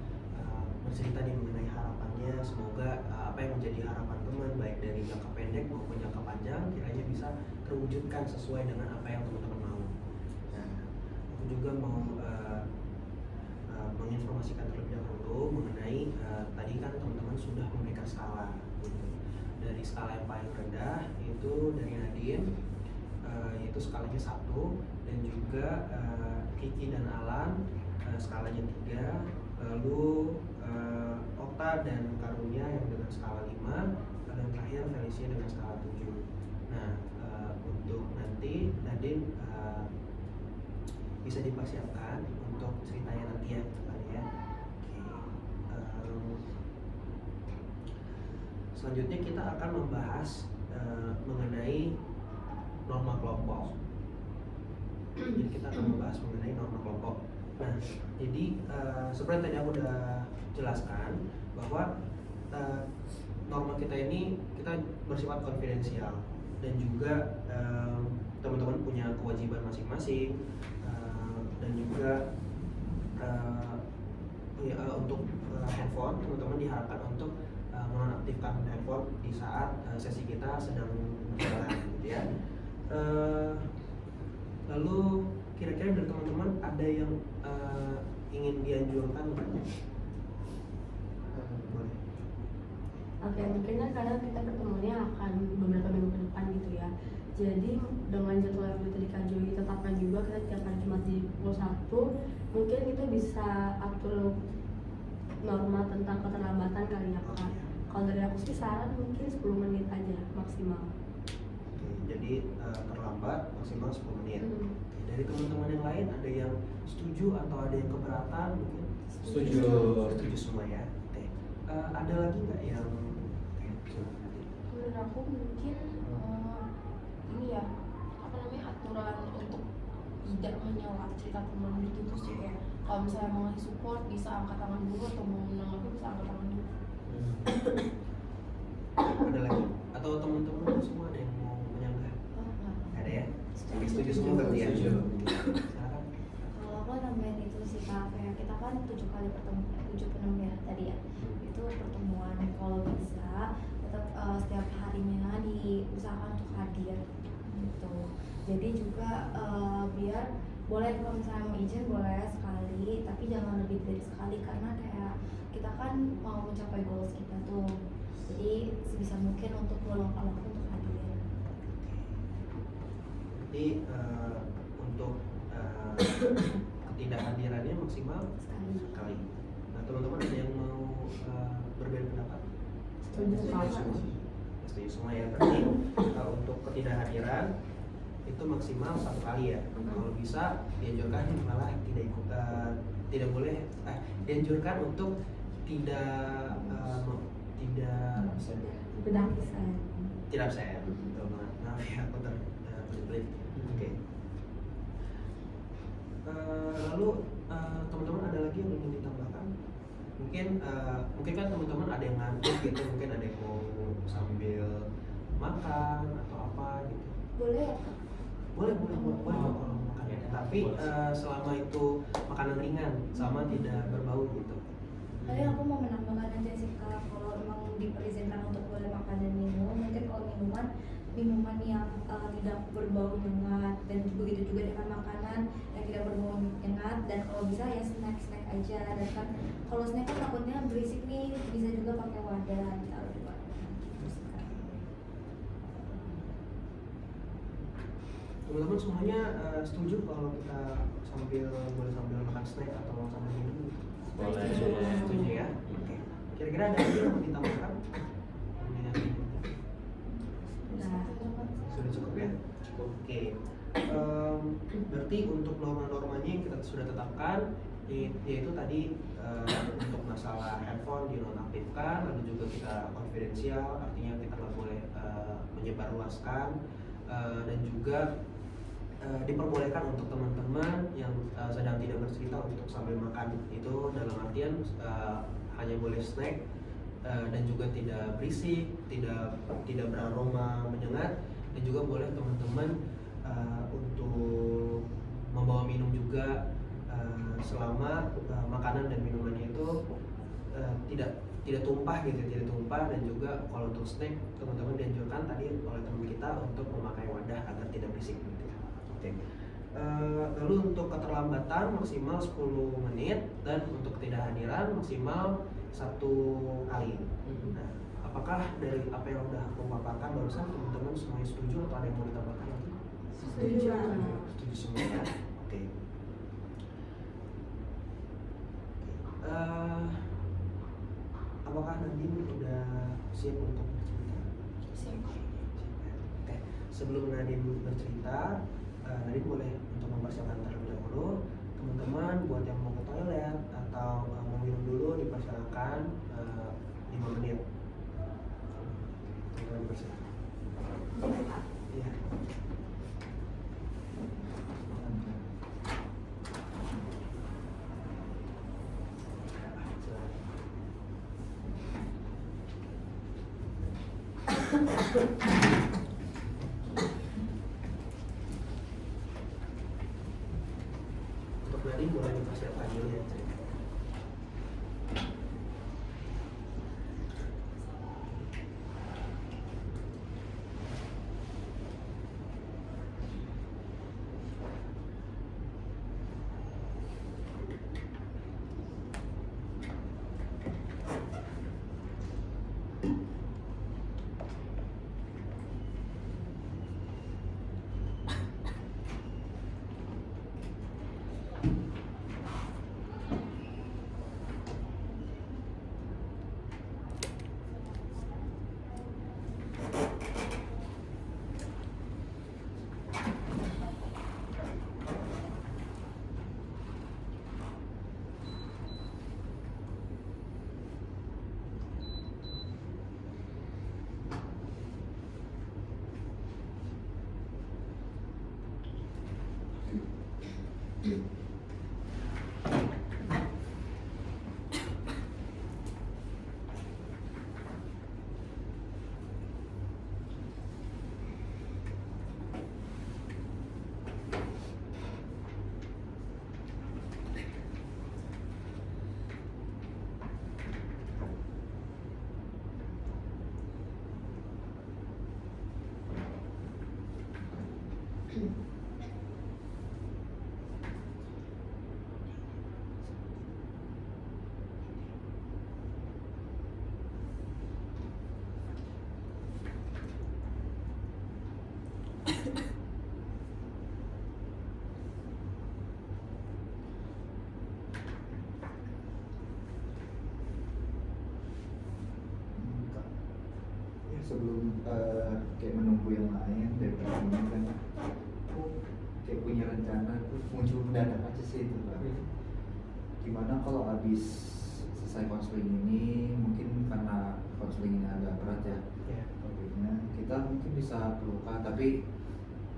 bercerita nih mengenai harapannya. Semoga apa yang menjadi harapan teman baik dari jangka pendek maupun jangka panjang kiranya bisa terwujudkan sesuai dengan apa yang teman-teman mau. Nah, aku juga mau menginformasikan terlebih dahulu mengenai tadi kan teman-teman sudah memberikan skala gitu. Dari skala yang paling rendah itu dari Nadine yaitu skalanya 1, dan juga Kiki dan Alan skalanya 3, lalu Okta dan Karunia yang dengan skala 5, dan terakhir Felicia dengan skala 7. Nah, untuk nanti Nadine bisa dipersiapkan untuk ceritanya nanti ya. selanjutnya kita akan membahas mengenai norma kelompok. Jadi kita akan membahas mengenai norma kelompok. Nah, jadi seperti tadi aku udah jelaskan bahwa norma kita ini kita bersifat konfidensial dan juga teman-teman punya kewajiban masing-masing dan juga untuk handphone teman-teman diharapkan untuk menonaktifkan handphone di saat sesi kita sedang berjalan gitu ya. Lalu kira-kira dari teman-teman ada yang ingin dianjurkan nggak? Boleh.
Oke, mungkin kan kadang kita ketemunya akan beberapa minggu ke depan gitu ya. Jadi dengan jadwal yang tadi Kak Joy tetapkan juga kita tiap hari Jumat di pukul 1, mungkin kita bisa atur norma tentang keterlambatan kali ya Kak. Kalau dari aku sih saran mungkin 10 menit aja maksimal.
Oke, jadi terlambat maksimal 10 menit. Oke, dari teman-teman yang lain ada yang setuju atau ada yang keberatan mungkin?
Setuju.
Setuju semua ya. Oke. Ada lagi nggak yang
Menurut aku mungkin ini ya apa namanya aturan untuk tidak menyolat cerita teman gitu tuh sih ya. Kalau misalnya mau ngasih support bisa angkat tangan dulu atau mau menanggapi bisa angkat tangan dulu.
ada lagi? Atau teman-teman semua ada yang mau menyanggah? Ada ya? Oke, setuju semua berarti ya?
Setuju.
Silakan.
Kalau aku nambahin itu sih Kak, kayak kita kan 7 kali pertemuan, 7 penemu ya tadi ya. Itu pertemuan, kalau bisa tetap setiap harinya diusahakan untuk hadir gitu. Jadi juga biar boleh kalau misalnya mau izin boleh sekali, tapi jangan lebih dari sekali karena kayak kita kan mau mencapai goals kita tuh. Jadi sebisa mungkin untuk meluangkan waktu untuk hadir.
Jadi untuk ketidakhadirannya maksimal sekali. Nah, teman-teman ada yang mau berbeda pendapat?
Setuju Kak.
Setuju semua ya. Berarti untuk ketidakhadiran itu maksimal 1 kali ya. Kalau bisa dianjurkan malah tidak boleh dianjurkan untuk tidak
Berdakisan.
tidak absen. Betul banget. Maaf ya aku terbelit. Oke. Lalu teman-teman ada lagi yang ingin ditambahkan? Mungkin kan teman-teman ada yang ngantuk gitu, mungkin ada yang mau sambil makan atau apa gitu.
Boleh ya Kak?
Boleh kalau makan ya. Tapi selama itu makanan ringan sama tidak berbau gitu.
Tapi aku mau menambahkan aja sih Kak, kalau emang diperizinkan untuk boleh makan dan minum, mungkin kalau minuman yang tidak berbau nyengat dan begitu juga dengan makanan yang tidak berbau nyengat, dan kalau bisa ya snack aja. Dan kan kalau snack kan takutnya berisik nih, bisa juga pakai wadah ditaruh di wadah.
Teman-teman semuanya setuju kalau kita boleh sambil makan snack atau sambil minum gitu?
Boleh.
Setuju ya? Oke. Kira-kira ada lagi yang mau ditambahkan? Sudah cukup ya? Oke. Berarti untuk norma-normanya yang kita sudah tetapkan yaitu tadi untuk masalah handphone dinonaktifkan, lalu juga kita konfidensial, artinya kita nggak boleh menyebarluaskan, dan juga diperbolehkan untuk teman-teman yang sedang tidak bercerita untuk sambil makan itu dalam artian hanya boleh snack dan juga tidak berisik, tidak beraroma menyengat, dan juga boleh teman-teman untuk membawa minum juga selama makanan dan minumannya itu tidak tumpah gitu, tidak tumpah. Dan juga kalau untuk snack teman-teman dianjurkan tadi oleh teman kita untuk memakai wadah agar tidak berisik gitu ya. Oke. Lalu untuk keterlambatan maksimal 10 menit dan untuk ketidakhadiran maksimal 1 kali. Nah, apakah dari apa yang udah aku paparkan barusan teman-teman semuanya setuju atau ada yang mau ditambahkan lagi?
Setuju.
Setuju semua ya. Oke. Apakah Nadine udah siap untuk bercerita?
Siap.
Oke. Sebelum Nadine bercerita, Nadine boleh untuk mempersiapkan terlebih dahulu. Teman-teman buat yang mau ke toilet atau mau minum dulu dipersilakan 5 menit. Untuk Nadine mulai dipersiapkan dulu ya.
Ya, sebelum kayak menunggu yang lain daripada ini kan aku kayak punya rencana tuh muncul mendadak aja sih itu Pak. Gimana kalau habis selesai konseling ini, mungkin karena konseling ini agak berat ya
Ya.
topiknya, kita mungkin bisa pelukan, tapi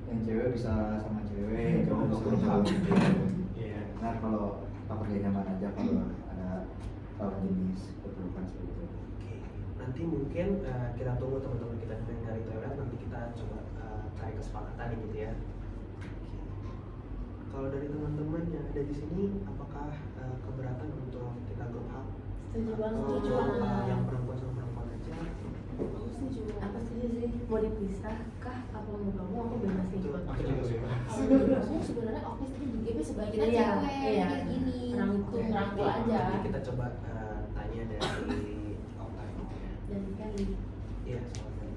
yang cewek bisa sama cewek, cowok bisa sama cowok gitu.
Iya.
Nah kalau takut gak nyaman aja kalau ada lawan jenis pelukan seperti itu.
Oke, nanti mungkin kita tunggu teman-teman kita yang nyari toilet, nanti kita coba cari kesepakatan gitu ya. Oke. Kalau dari teman-teman yang ada di sini, apakah keberatan untuk kita grup hub?
Setuju banget,
Atau,
setuju banget.
yang perempuan sama perempuan aja?
Aku setuju.
Aku setuju sih, mau dipisah kah apa mau kamu, aku bebas nih buat
Aku juga bebas.
Kalau menurut aku sebenarnya oke sih di GP sebagai kita
Iya,
cewek
iya.
kayak gini
Rangkul,
gitu, rangkul aja.
Nanti kita coba tanya dari Okta gitu ya.
dan kan
Iya, soal tadi.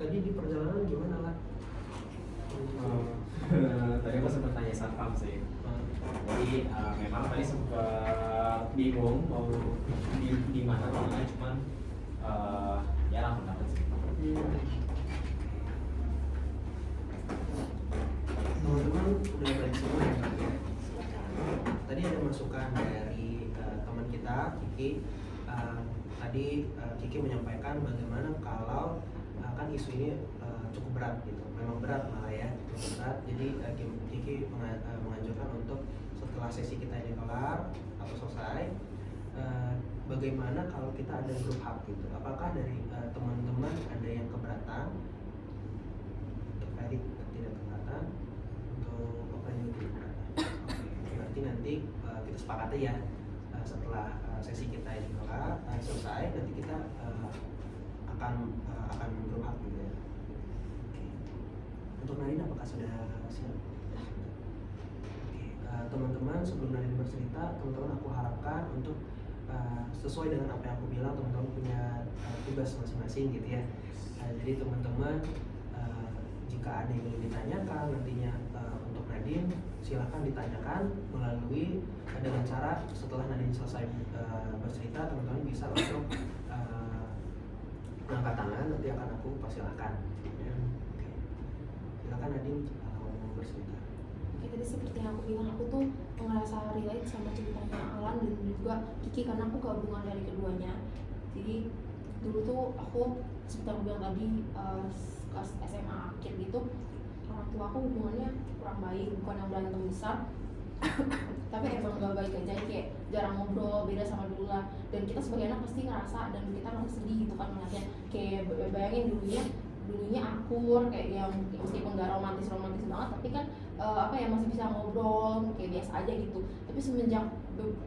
Tadi di perjalanan gimana lah?
Tadi aku sempat tanya satpam sih. Jadi memang tadi sempat bingung mau di mana namanya, cuman ya langsung dapet sih.
Teman-teman udah balik semua ya Kak, ya? Tadi ada masukan dari teman kita Kiki. Tadi Kiki menyampaikan bagaimana kalau kan isu ini cukup berat gitu, memang berat malah ya, cukup berat. Jadi Kiki menganjurkan untuk setelah sesi kita ini kelar atau selesai, bagaimana kalau kita ada grup hub gitu? Apakah dari teman-teman ada yang keberatan? Untuk Ferry tidak keberatan, untuk apa yang tidak keberatan? Oke, berarti nanti kita sepakati ya, setelah sesi kita ini kelar selesai, nanti kita akan grup hub gitu ya. Oke. Untuk Nadine apakah sudah siap? Oke, teman-teman sebelum Nadine bercerita, teman-teman aku harapkan untuk sesuai dengan apa yang aku bilang, teman-teman punya tugas masing-masing gitu ya. Jadi teman-teman jika ada yang ingin ditanyakan nantinya untuk Nadine, silahkan ditanyakan melalui dengan cara setelah Nadine selesai bercerita, teman-teman bisa langsung angkat tangan, nanti akan aku persilahkan. Ya. Oke. Silakan Nadine, mau bercerita.
Oke, tadi seperti yang aku bilang, aku tuh ngerasa relate sama ceritanya Alan dan juga Kiki karena aku gabungan dari keduanya. Jadi dulu tuh aku seperti aku bilang tadi, kelas SMA akhir gitu, orang tua aku hubungannya kurang baik, bukan yang berantem besar tapi emang gak baik aja, kayak jarang ngobrol, beda sama dulu lah. Dan kita sebagai anak pasti ngerasa dan kita ngerasa sedih gitu kan ngeliatnya. Kayak bayangin dulunya akur, kayak yang meskipun gak romantis banget, tapi kan apa ya, masih bisa ngobrol kayak biasa aja gitu. Tapi semenjak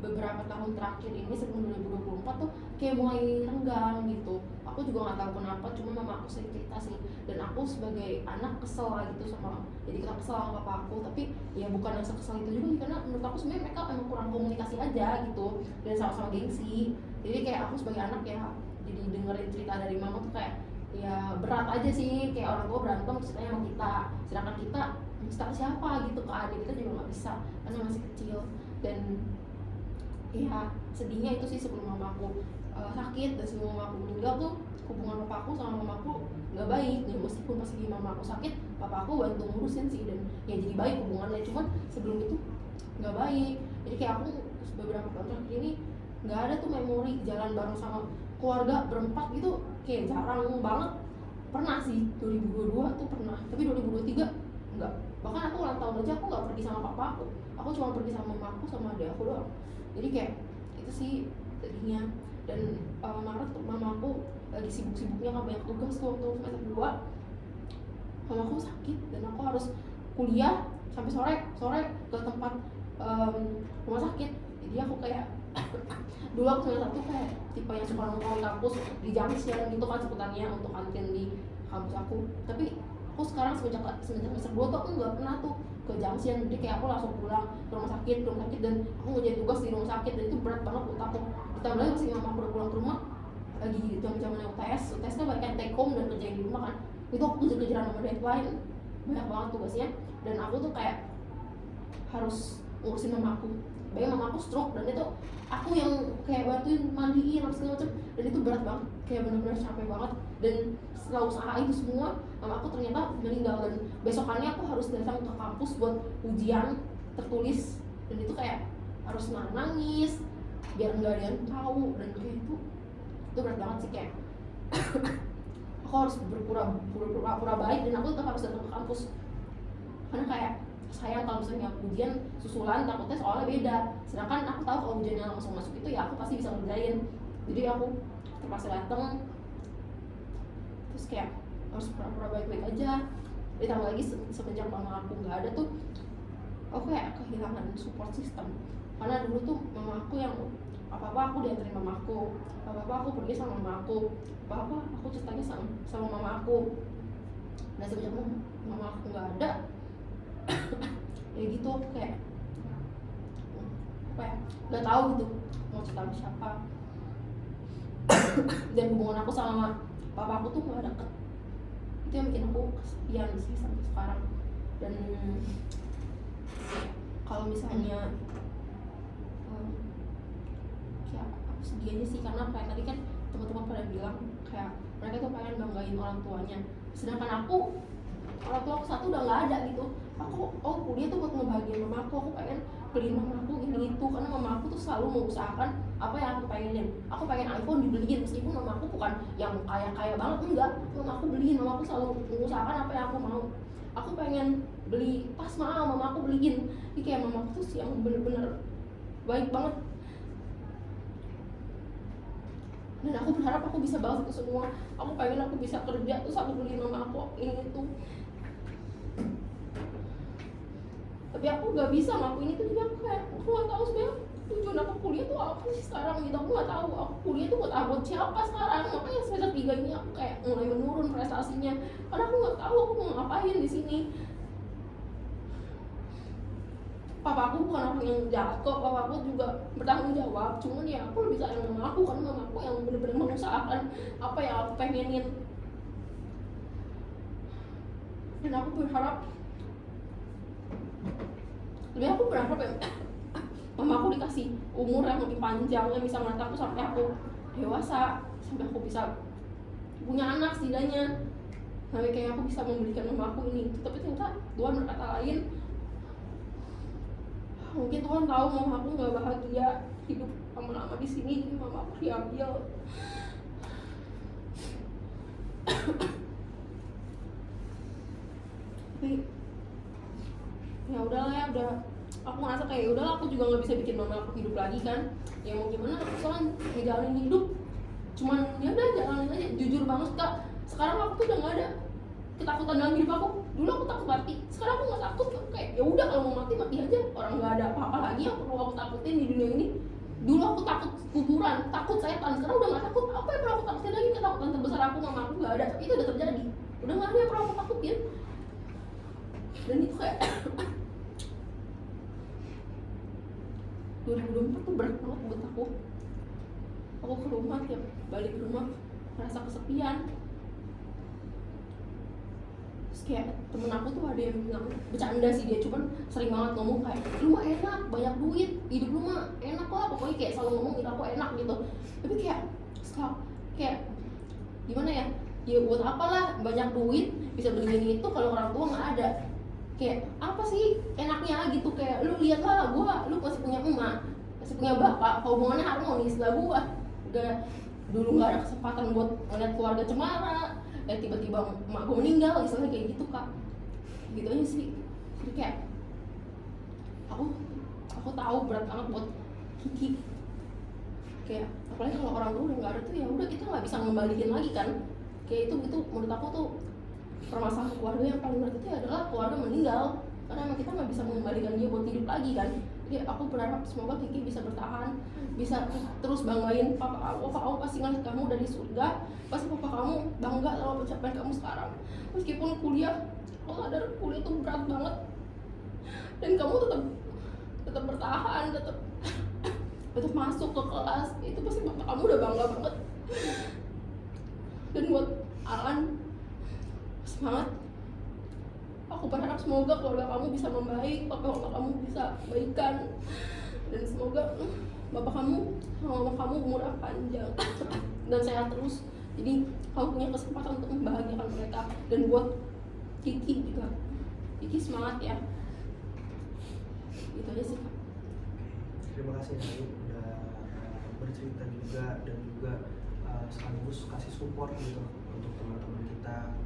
beberapa tahun terakhir ini sebelum 2024 tuh kayak mulai renggang gitu. Aku juga nggak tahu kenapa, cuma mama aku sering cerita sih, dan aku sebagai anak kesel lah gitu sama, jadi kita kesel sama papa aku. Tapi ya bukan yang sekesel itu juga, karena menurut aku sebenarnya mereka emang kurang komunikasi aja gitu, dan sama-sama gengsi. Jadi kayak aku sebagai anak ya, jadi dengerin cerita dari mama tuh kayak ya berat aja sih, kayak orang tua berantem ceritanya sama kita, sedangkan kita cerita siapa gitu ke adik kita juga nggak bisa karena masih kecil. Dan ya sedihnya itu sih sebelum mamaku sakit dan sebelum mamaku meninggal tuh hubungan papaku sama mamaku nggak baik. Ya meskipun pas lagi mamaku sakit, papaku bantu ngurusin sih dan ya jadi baik hubungannya, cuman sebelum itu nggak baik. Jadi kayak aku beberapa tahun terakhir ini nggak ada tuh memori jalan bareng sama keluarga berempat gitu, kayak jarang banget. Pernah sih 2022 tuh pernah, tapi 2023 enggak. Bahkan aku ulang tahun aja aku nggak pergi sama papa aku cuma pergi sama mamaku sama adik aku doang. Jadi kayak itu sih sedihnya. Dan Maret tuh mamaku lagi sibuk-sibuknya kan, banyak tugas tuh waktu semester 2. Mamaku sakit dan aku harus kuliah sampai sore ke tempat rumah sakit. Jadi aku kayak dulu aku semester 1 kayak tipe yang suka nongkrong kampus di junction gitu kan sebutannya untuk kantin di kampus aku. Tapi aku sekarang semenjak semester 2 tuh aku nggak pernah tuh ke junction. Jadi kayak aku langsung pulang ke rumah sakit dan aku ngerjain tugas di rumah sakit, dan itu berat banget buat aku. Ditambah lagi masih mama aku udah pulang ke rumah lagi zaman-zamannya UTS kan banyak yang take home dan kerjain di rumah kan. Itu aku kejar-kejaran sama deadline, banyak banget tugasnya, dan aku tuh kayak harus ngurusin mama aku. Bayang mama aku stroke dan itu aku yang kayak bantuin mandiin apa segala macam, dan itu berat banget, kayak benar-benar capek banget. Dan setelah usaha itu semua, mama aku ternyata meninggal, dan besokannya aku harus datang ke kampus buat ujian tertulis, dan itu kayak harus nangis biar nggak ada yang tahu. Dan kayak itu berat banget sih, kayak aku harus berpura-pura baik dan aku tetap harus datang ke kampus karena kayak sayang kalau misalnya aku ujian susulan, takutnya soalnya beda. Sedangkan aku tahu kalau ujiannya langsung masuk itu ya aku pasti bisa ngerjain. Jadi aku terpaksa datang, terus kayak harus pura-pura baik-baik aja. Ditambah lagi semenjak mama aku nggak ada tuh, aku kayak kehilangan support system. Karena dulu tuh mama aku yang apa-apa aku dianterin mama aku, apa-apa aku pergi sama mama aku, apa-apa aku ceritanya sama mama aku. Nah semenjak mama aku nggak ada, ya gitu aku kayak apa ya, nggak tahu gitu mau cerita sama siapa. Dan hubungan aku sama papa aku tuh nggak deket. Itu yang bikin aku kesepian sih sampai sekarang. Dan kalau misalnya kayak aku sedih aja sih, karena kayak tadi kan teman-teman pada bilang kayak mereka tuh pengen banggain orang tuanya, sedangkan aku orang tua aku satu udah nggak ada gitu. Aku kuliah tuh buat ngebahagiain mama aku pengen beliin mama aku ini itu, karena mama aku tuh selalu mengusahakan apa yang aku pengenin. Aku pengen iPhone dibeliin meskipun mama aku bukan yang kaya banget, enggak, mama aku beliin. Mama aku selalu mengusahakan apa yang aku mau. Aku pengen beli tas mahal, mama aku beliin. Jadi kayak mama aku tuh yang bener-bener baik banget, dan aku berharap aku bisa balas itu semua. Aku pengen aku bisa kerja terus aku beliin mama aku ini itu, tapi aku gak bisa ngelakuin itu. Jadi aku kayak aku gak tahu sebenarnya tujuan aku kuliah tuh apa sih sekarang gitu. Aku gak tahu aku kuliah tuh buat siapa sekarang. Makanya semester 3 ini aku kayak mulai menurun prestasinya karena aku gak tahu aku mau ngapain di sini. Papa aku bukan orang yang jahat kok, papa aku juga bertanggung jawab. Cuman ya aku lebih sayang mama aku karena mama aku yang benar-benar mengusahakan apa yang aku pengenin. Dan aku berharap ya mama aku dikasih umur yang lebih panjang, yang bisa ngeliat aku sampai aku dewasa, sampai aku bisa punya anak setidaknya, sampai kayak aku bisa memberikan mama aku ini. Tapi ternyata Tuhan berkata lain. Mungkin Tuhan tahu mama aku nggak bahagia hidup lama-lama di sini, jadi mama aku diambil. Tapi ya udahlah ya, udah aku ngerasa kayak ya udahlah, aku juga nggak bisa bikin mama aku hidup lagi kan. Ya mau gimana, aku soalnya ngejalanin hidup cuman ya udah jalanin aja. Jujur banget Kak, sekarang aku tuh udah nggak ada ketakutan dalam hidup aku. Dulu aku takut mati, sekarang aku nggak takut. Kayak ya udah, kalau mau mati mati aja, orang nggak ada apa-apa lagi yang perlu aku takutin di dunia ini. Dulu aku takut kuburan, takut setan, sekarang udah nggak takut. Apa yang perlu aku takutin lagi? Ketakutan terbesar aku mama aku nggak ada, tapi itu udah terjadi, udah nggak ada yang perlu aku takutin. Dan itu kayak 2024 tuh berat banget buat aku. Aku ke rumah, tiap balik ke rumah merasa kesepian. Terus kayak temen aku tuh ada yang bilang, bercanda sih dia, cuman sering banget ngomong kayak, lu mah enak, banyak duit, hidup lu mah enak lah, pokoknya kayak selalu ngomong hidup aku enak gitu. Tapi kayak setelah kayak gimana ya, ya buat apalah banyak duit bisa beli ini itu kalau orang tua nggak ada. Kayak apa sih enaknya gitu, kayak lu lihatlah lu masih punya emak, masih punya bapak, hubungannya harmonis lah. Gua udah dulu nggak ada kesempatan buat ngeliat keluarga cemara, tiba-tiba emak gua meninggal, misalnya kayak gitu Kak. Gitu aja sih. Jadi kayak aku tahu berat banget buat Kiki. Kayak apalagi kalau orang tua udah nggak ada tuh, ya udah kita nggak bisa ngembaliin lagi kan. Kayak itu menurut aku tuh permasalahan keluarga yang paling berat itu adalah keluarga meninggal, karena emang kita nggak bisa mengembalikan dia buat hidup lagi kan. Jadi aku berharap semoga Kiki bisa bertahan, bisa terus banggain papa kamu pasti ngeliat kamu dari surga, pasti papa kamu bangga sama pencapaian kamu sekarang. Meskipun kuliah, aku sadar kuliah tuh berat banget, dan kamu tetap bertahan, tetap masuk ke kelas, itu pasti papa kamu udah bangga banget. Dan buat Alan, semangat. Aku berharap semoga keluarga kamu bisa membaik, papa kamu bisa baikan, dan semoga bapak kamu sama mama kamu umurnya panjang dan sehat terus. Jadi kamu punya kesempatan untuk membahagiakan mereka. Dan buat Kiki juga, Kiki semangat ya. Itu aja sih Kak.
Terima kasih Nani udah bercerita juga, dan juga sekaligus kasih support gitu untuk teman-teman kita.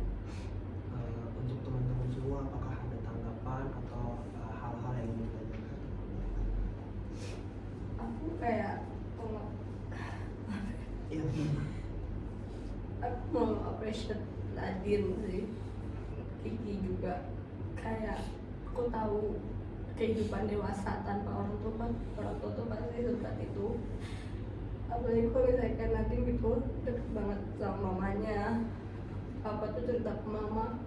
Untuk teman-teman semua, apakah ada tanggapan atau hal-hal yang ingin ditanyakan?
Aku kayak
Iya.
aku mau appreciate Nadine sih, Kiki juga. Kayak aku tahu kehidupan dewasa tanpa orang tua kan, orang tua tuh pasti seberat itu. Apalagi kalau misalkan Nadine gitu deket banget sama mamanya, apa tuh cerita ke mama.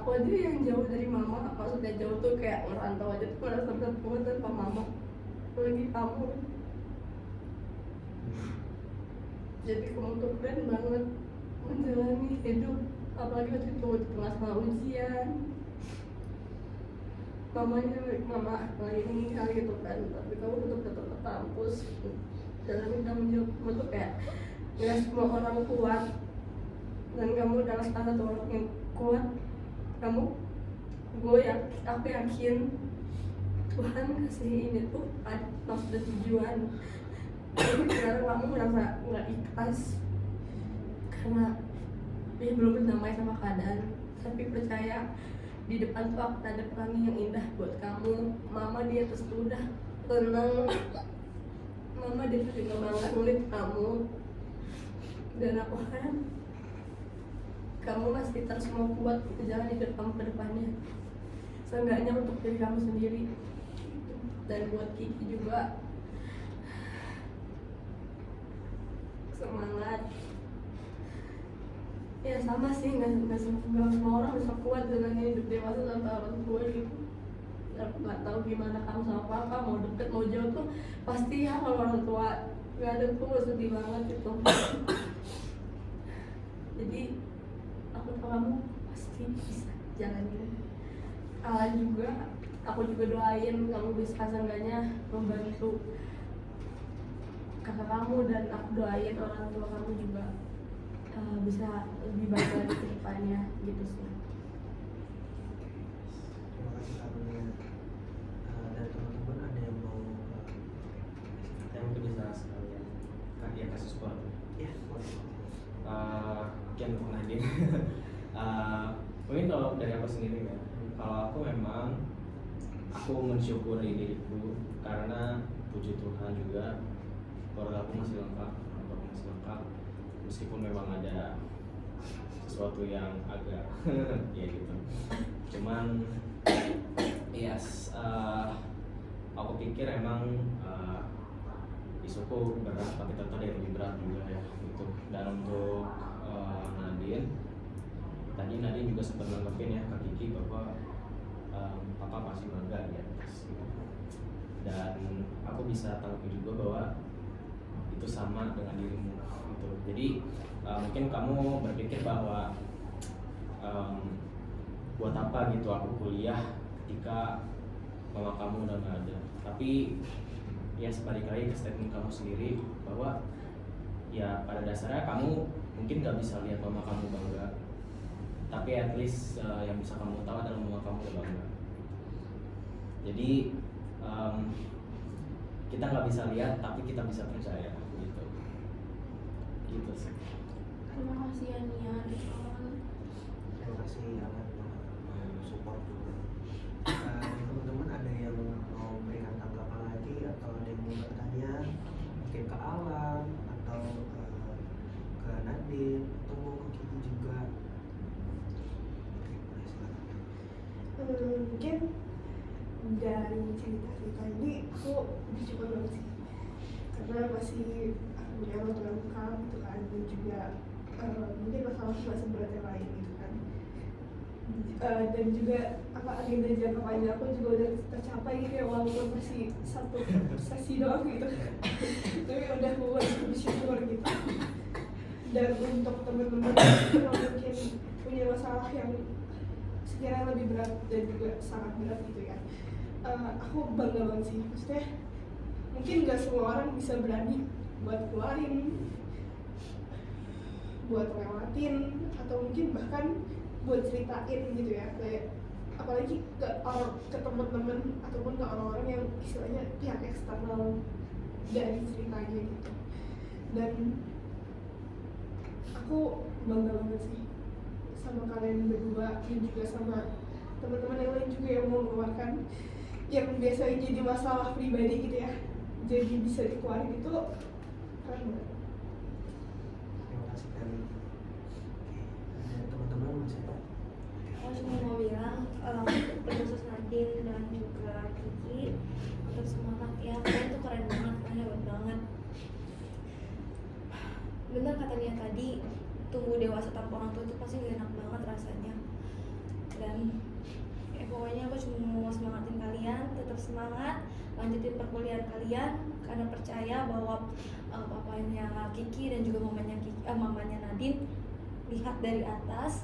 Aku aja yang jauh dari mama, maksudnya jauh tuh kayak ngerantau aja tuh merasa berat banget tanpa mama, apalagi kamu. Jadi kamu tuh keren banget menjalani hidup, apalagi waktu itu di tengah-tengah ujian. Mama lagi meninggal gitu kan, tapi kamu tetap ke kampus jalanin tanggung jawab. Kamu tuh kayak nggak semua orang kuat, dan kamu adalah salah satu orang yang kuat. Aku yakin Tuhan kasih ini tuh ada maksud dan tujuan. Sekarang kamu merasa nggak ikhlas karena dia belum berdamai sama keadaan, tapi percaya di depan tuh akan ada pelangi yang indah buat kamu. Mama di atas tuh udah tenang, mama dia tuh juga bangga ngulit kamu, dan aku harap kamu masih terus mau kuat untuk jalan hidup kamu ke depannya, seenggaknya untuk diri kamu sendiri. Dan buat Kiki juga, semangat. Ya sama sih, nggak semua orang bisa kuat dengan hidup dewasa tanpa orang tua gitu. Aku nggak tahu gimana kamu sama papa, mau deket mau jauh tuh pasti ya kalau orang tua nggak ada tuh sedih banget gitu. Jadi aku tahu kamu pasti bisa jalanin. Aku juga doain kamu bisa seenggaknya membantu kakak kamu, dan aku doain orang tua kamu juga bisa lebih baik lagi ke depannya gitu sih.
Terima kasih Kak Nunia. Dan teman-teman ada yang mau
Yang mungkin bisa sekalian ya kasih support.
ya boleh.
Mungkin untuk Nadine. Mungkin kalau dari aku sendiri ya, kalau aku memang mensyukuri diriku karena puji Tuhan juga keluarga aku masih lengkap, orang tua aku masih lengkap, meskipun memang ada sesuatu yang agak ya gitu. Cuman aku pikir emang isuku berat, tapi tetap ada yang lebih berat juga ya gitu. Dan untuk Nadine juga sempat nanggepin ya ke Kiki bahwa papa pasti bangga di atas gitu. Dan aku bisa tanggapi juga bahwa itu sama dengan dirimu gitu. Jadi mungkin kamu berpikir bahwa buat apa gitu aku kuliah ketika mama kamu udah nggak ada. Tapi ya sebalik lagi ke statement kamu sendiri bahwa ya pada dasarnya kamu mungkin nggak bisa lihat mama kamu bangga, tapi at least yang bisa kamu tahu adalah mama kamu udah bangga. Jadi kita nggak bisa lihat tapi kita bisa percaya gitu sih.
Terima kasih ya Nia dan kawan.
Terima kasih Alan support juga. Teman-teman ada yang mau memberikan tanggapan lagi atau ada yang mau bertanya mungkin ke Alan atau ke Nadine atau mau ke Kiki juga. Oke, boleh silakan.
Mungkin dari cerita-cerita ini aku bersyukur banget sih karena masih aku punya orang tua lengkap gitu kan, dan juga mungkin masalah nggak seberat yang lain gitu kan. Dan juga agenda jangka panjang aku juga udah tercapai gitu ya, walaupun masih satu sesi doang gitu tapi udah buat bersyukur gitu. Dan untuk teman-teman yang mungkin punya masalah yang sekiranya lebih berat dan juga sangat berat gitu ya, aku bangga banget sih. Maksudnya mungkin gak semua orang bisa berani buat keluarin, buat lewatin, atau mungkin bahkan buat ceritain gitu ya, kayak apalagi ke teman-teman ataupun ke orang-orang yang istilahnya pihak eksternal dari ceritanya gitu. Dan aku bangga banget sih sama kalian berdua dan juga sama teman-teman yang lain juga yang mau mengeluarkan yang biasanya jadi masalah pribadi gitu ya, jadi bisa dikeluarin, itu keren banget.
Terima kasih Kali. Oke, ada teman-teman masih ada?
Aku cuma mau bilang untuk khusus Nadine dan juga Kiki untuk semangat ya, kalian tuh keren banget, kalian hebat banget. Bener kata dia tadi, tumbuh dewasa tanpa orang tua itu pasti gak enak banget rasanya. Dan pokoknya aku cuma mau semangatin kalian, tetap semangat, lanjutin perkuliahan kalian karena percaya bahwa papanya Kiki dan juga mamanya Nadine lihat dari atas.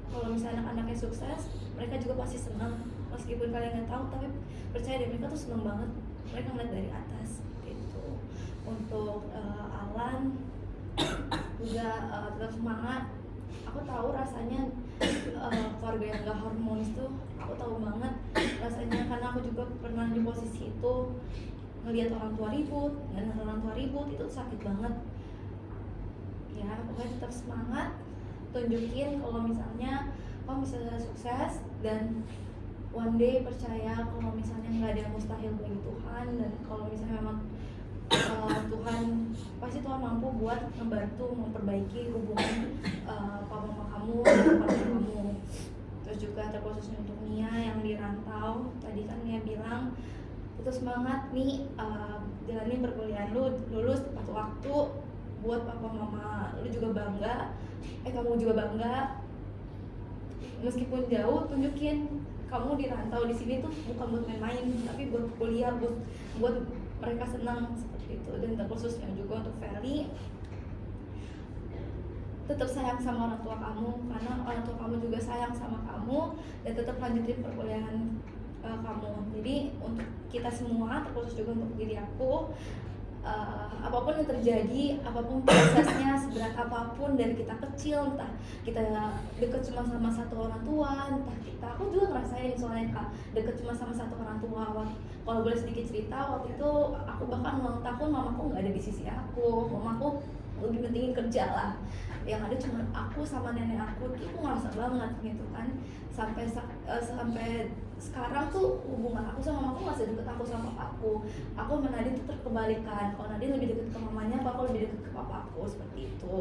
Kalau misalnya anak-anaknya sukses, mereka juga pasti senang. Meskipun kalian nggak tahu, tapi percaya deh, mereka tuh senang banget. Mereka ngeliat dari atas gitu. Untuk Alan juga tetap semangat. Aku tahu rasanya keluarga yang gak harmonis tuh, aku tahu banget rasanya karena aku juga pernah di posisi itu, ngelihat orang tua ribut, ngelihat orang tua ribut itu sakit banget. Ya pokoknya tetap semangat, tunjukin kalau misalnya kamu bisa sukses, dan one day percaya kalau misalnya nggak ada yang mustahil bagi Tuhan, dan kalau misalnya memang Tuhan pasti Tuhan mampu buat membantu memperbaiki hubungan papa mama kamu dan keluarga kamu. Terus juga terkhususnya untuk Nia yang di rantau, tadi kan Nia bilang tetap semangat nih, jalanin perkuliahan lu, lulus tepat waktu, buat papa mama lu juga bangga, kamu juga bangga. Meskipun jauh, tunjukin kamu di rantau di sini tuh bukan buat main-main, tapi buat kuliah, buat mereka senang seperti itu. Dan terkhususnya juga untuk Feli, tetap sayang sama orang tua kamu karena orang tua kamu juga sayang sama kamu, dan tetap lanjutin perkuliahan kamu. Jadi untuk kita semua, terkhusus juga untuk diri aku, apapun yang terjadi, apapun prosesnya, seberat apapun dari kita kecil, entah kita deket cuma sama satu orang tua, aku juga ngerasain soalnya Kak, deket cuma sama satu orang tua. Kalau boleh sedikit cerita, waktu itu aku bahkan ulang tahun mamaku nggak ada di sisi aku, mamaku lebih pentingin kerja lah, yang ada cuma aku sama nenek aku. Itu aku ngerasa banget gitu kan, sampai sekarang tuh hubungan aku sama mamaku masih deket aku sama papaku. Aku sama Nadine tuh terkebalikan, kalau Nadine lebih deket ke mamanya, aku lebih deket ke papaku, seperti itu.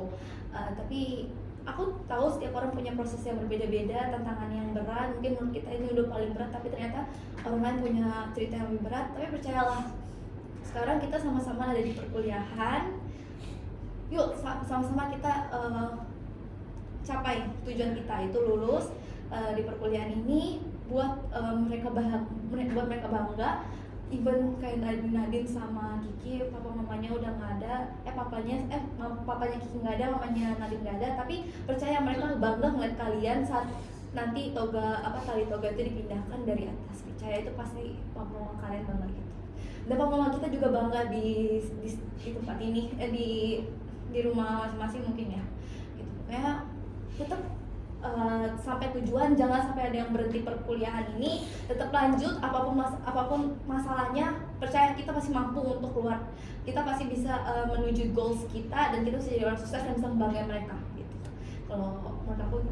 Tapi aku tahu setiap orang punya proses yang berbeda-beda, tantangan yang berat. Mungkin menurut kita ini udah paling berat, tapi ternyata orang lain punya cerita yang lebih berat. Tapi percayalah, sekarang kita sama-sama ada di perkuliahan. Yuk sama-sama kita capai tujuan kita, itu lulus di perkuliahan ini, buat mereka bangga. Even kayak Nadine sama Kiki, papa mamanya udah nggak ada, papanya Kiki nggak ada, mamanya Nadine nggak ada, tapi percaya mereka bangga ngeliat kalian saat nanti tali toga itu dipindahkan dari atas. Percaya itu pasti papa mama kalian bangga gitu. Dan papa mama kita juga bangga di tempat ini, di rumah masing-masing mungkin ya. Gitu. Pokoknya tetap sampai tujuan, jangan sampai ada yang berhenti perkuliahan ini, tetap lanjut apapun masalahnya. Percaya kita pasti mampu untuk keluar, kita pasti bisa menuju goals kita, dan kita bisa jadi orang sukses dan bisa membanggakan mereka gitu. Kalau menurut aku,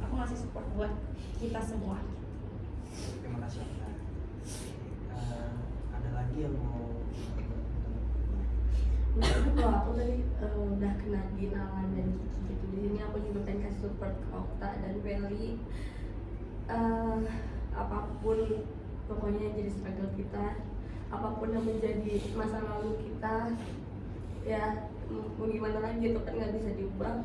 aku ngasih support buat kita semua.
Terima kasih. Ada lagi yang mau?
Kalau aku tadi udah kena Alan dan Kiki gitu, di sini aku juga pengen kasih support ke Okta dan Feli. Apapun pokoknya yang jadi struggle kita, apapun yang menjadi masa lalu kita, ya mau gimana lagi itu kan nggak bisa diubah.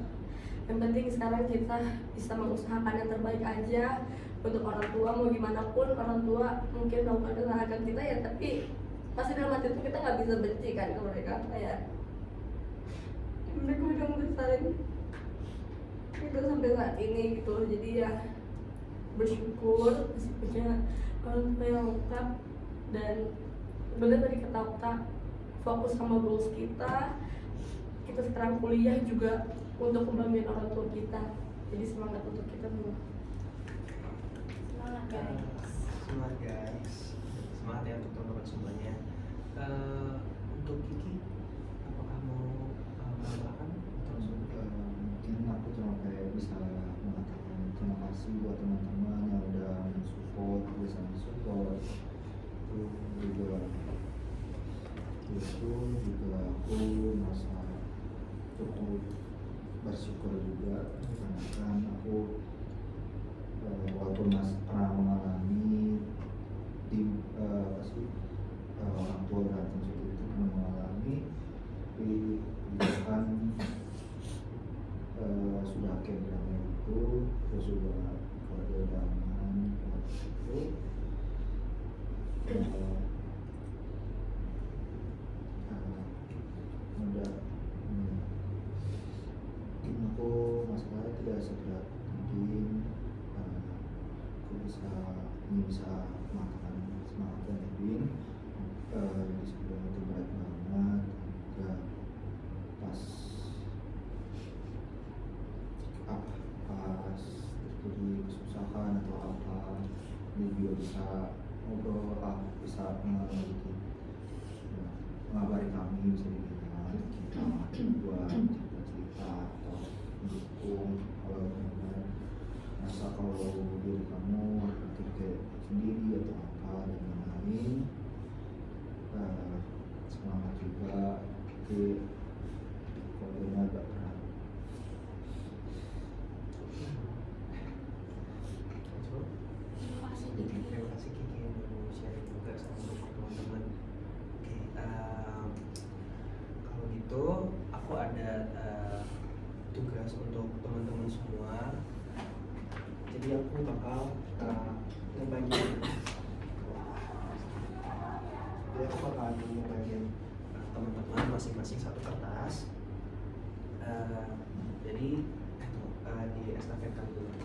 Yang penting sekarang kita bisa mengusahakan yang terbaik aja untuk orang tua. Mau gimana pun orang tua mungkin melakukan kesalahan kita ya, tapi pasti dalam hati itu kita nggak bisa benci kan ke mereka, kayak mereka udah ngebesarin kita sampai saat ini gitu. Jadi ya bersyukur masih punya orang tua yang lengkap, dan benar dari kata Okta, fokus sama goals kita sekarang kuliah juga untuk kebanggaan orang tua kita. Jadi semangat untuk kita semua.
Semangat guys.
Semangat guys, semangat ya untuk teman-teman semuanya. Untuk Kiki, apakah mau menambahkan atau
mungkin aku cuma kayak bisa mengatakan terima kasih buat teman-teman yang udah mensupport, bisa mensupport. Itu juga aku merasa cukup bersyukur juga, karena kan aku walaupun pernah mengalami orang tua berantem seperti itu, pernah mengalami, tapi kan sudah akhirnya itu, terus juga keluarga udah aman waktu itu. Mungkin aku masalahnya tidak seberat mungkin, aku bisa makan semangat dan lebih jadi sebelum itu berat banget, juga pas terjadi kesusahan atau apa, dia juga bisa ngobrol, bisa mengabari kami, bisa dibilang kita buat cerita-cerita atau mendukung. Kalau benar-benar merasa kalau diri kamu mungkin kayak sendiri atau apa dan lain-lain, semangat juga, tapi kalau agak berat.
Terima kasih Kiki yang mau sharing juga sama teman-teman. Oke, kalau gitu aku ada tugas untuk teman-teman semua. Jadi aku bakal ngebagiin teman-teman masing-masing satu kertas. Jadi di estafetkan dulu.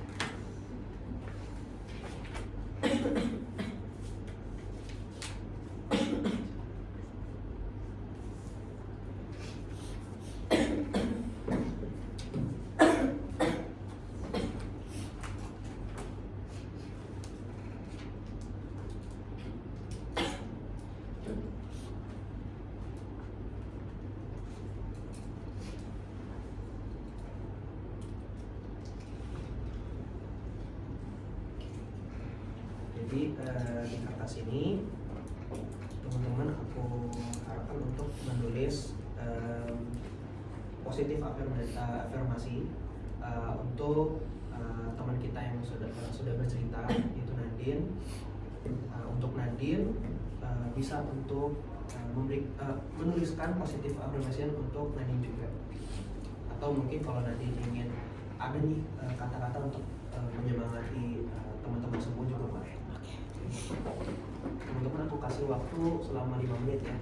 Jadi di kertas ini teman-teman aku harapkan untuk menulis positif afirmasi untuk teman kita yang sudah bercerita, yaitu Nadine. Untuk Nadine bisa untuk menuliskan positif affirmation untuk Nadine juga. Atau mungkin kalau Nadine ingin ada nih kata-kata untuk menyemangati teman-teman semua juga boleh. Teman-teman aku kasih waktu selama 5 menit ya.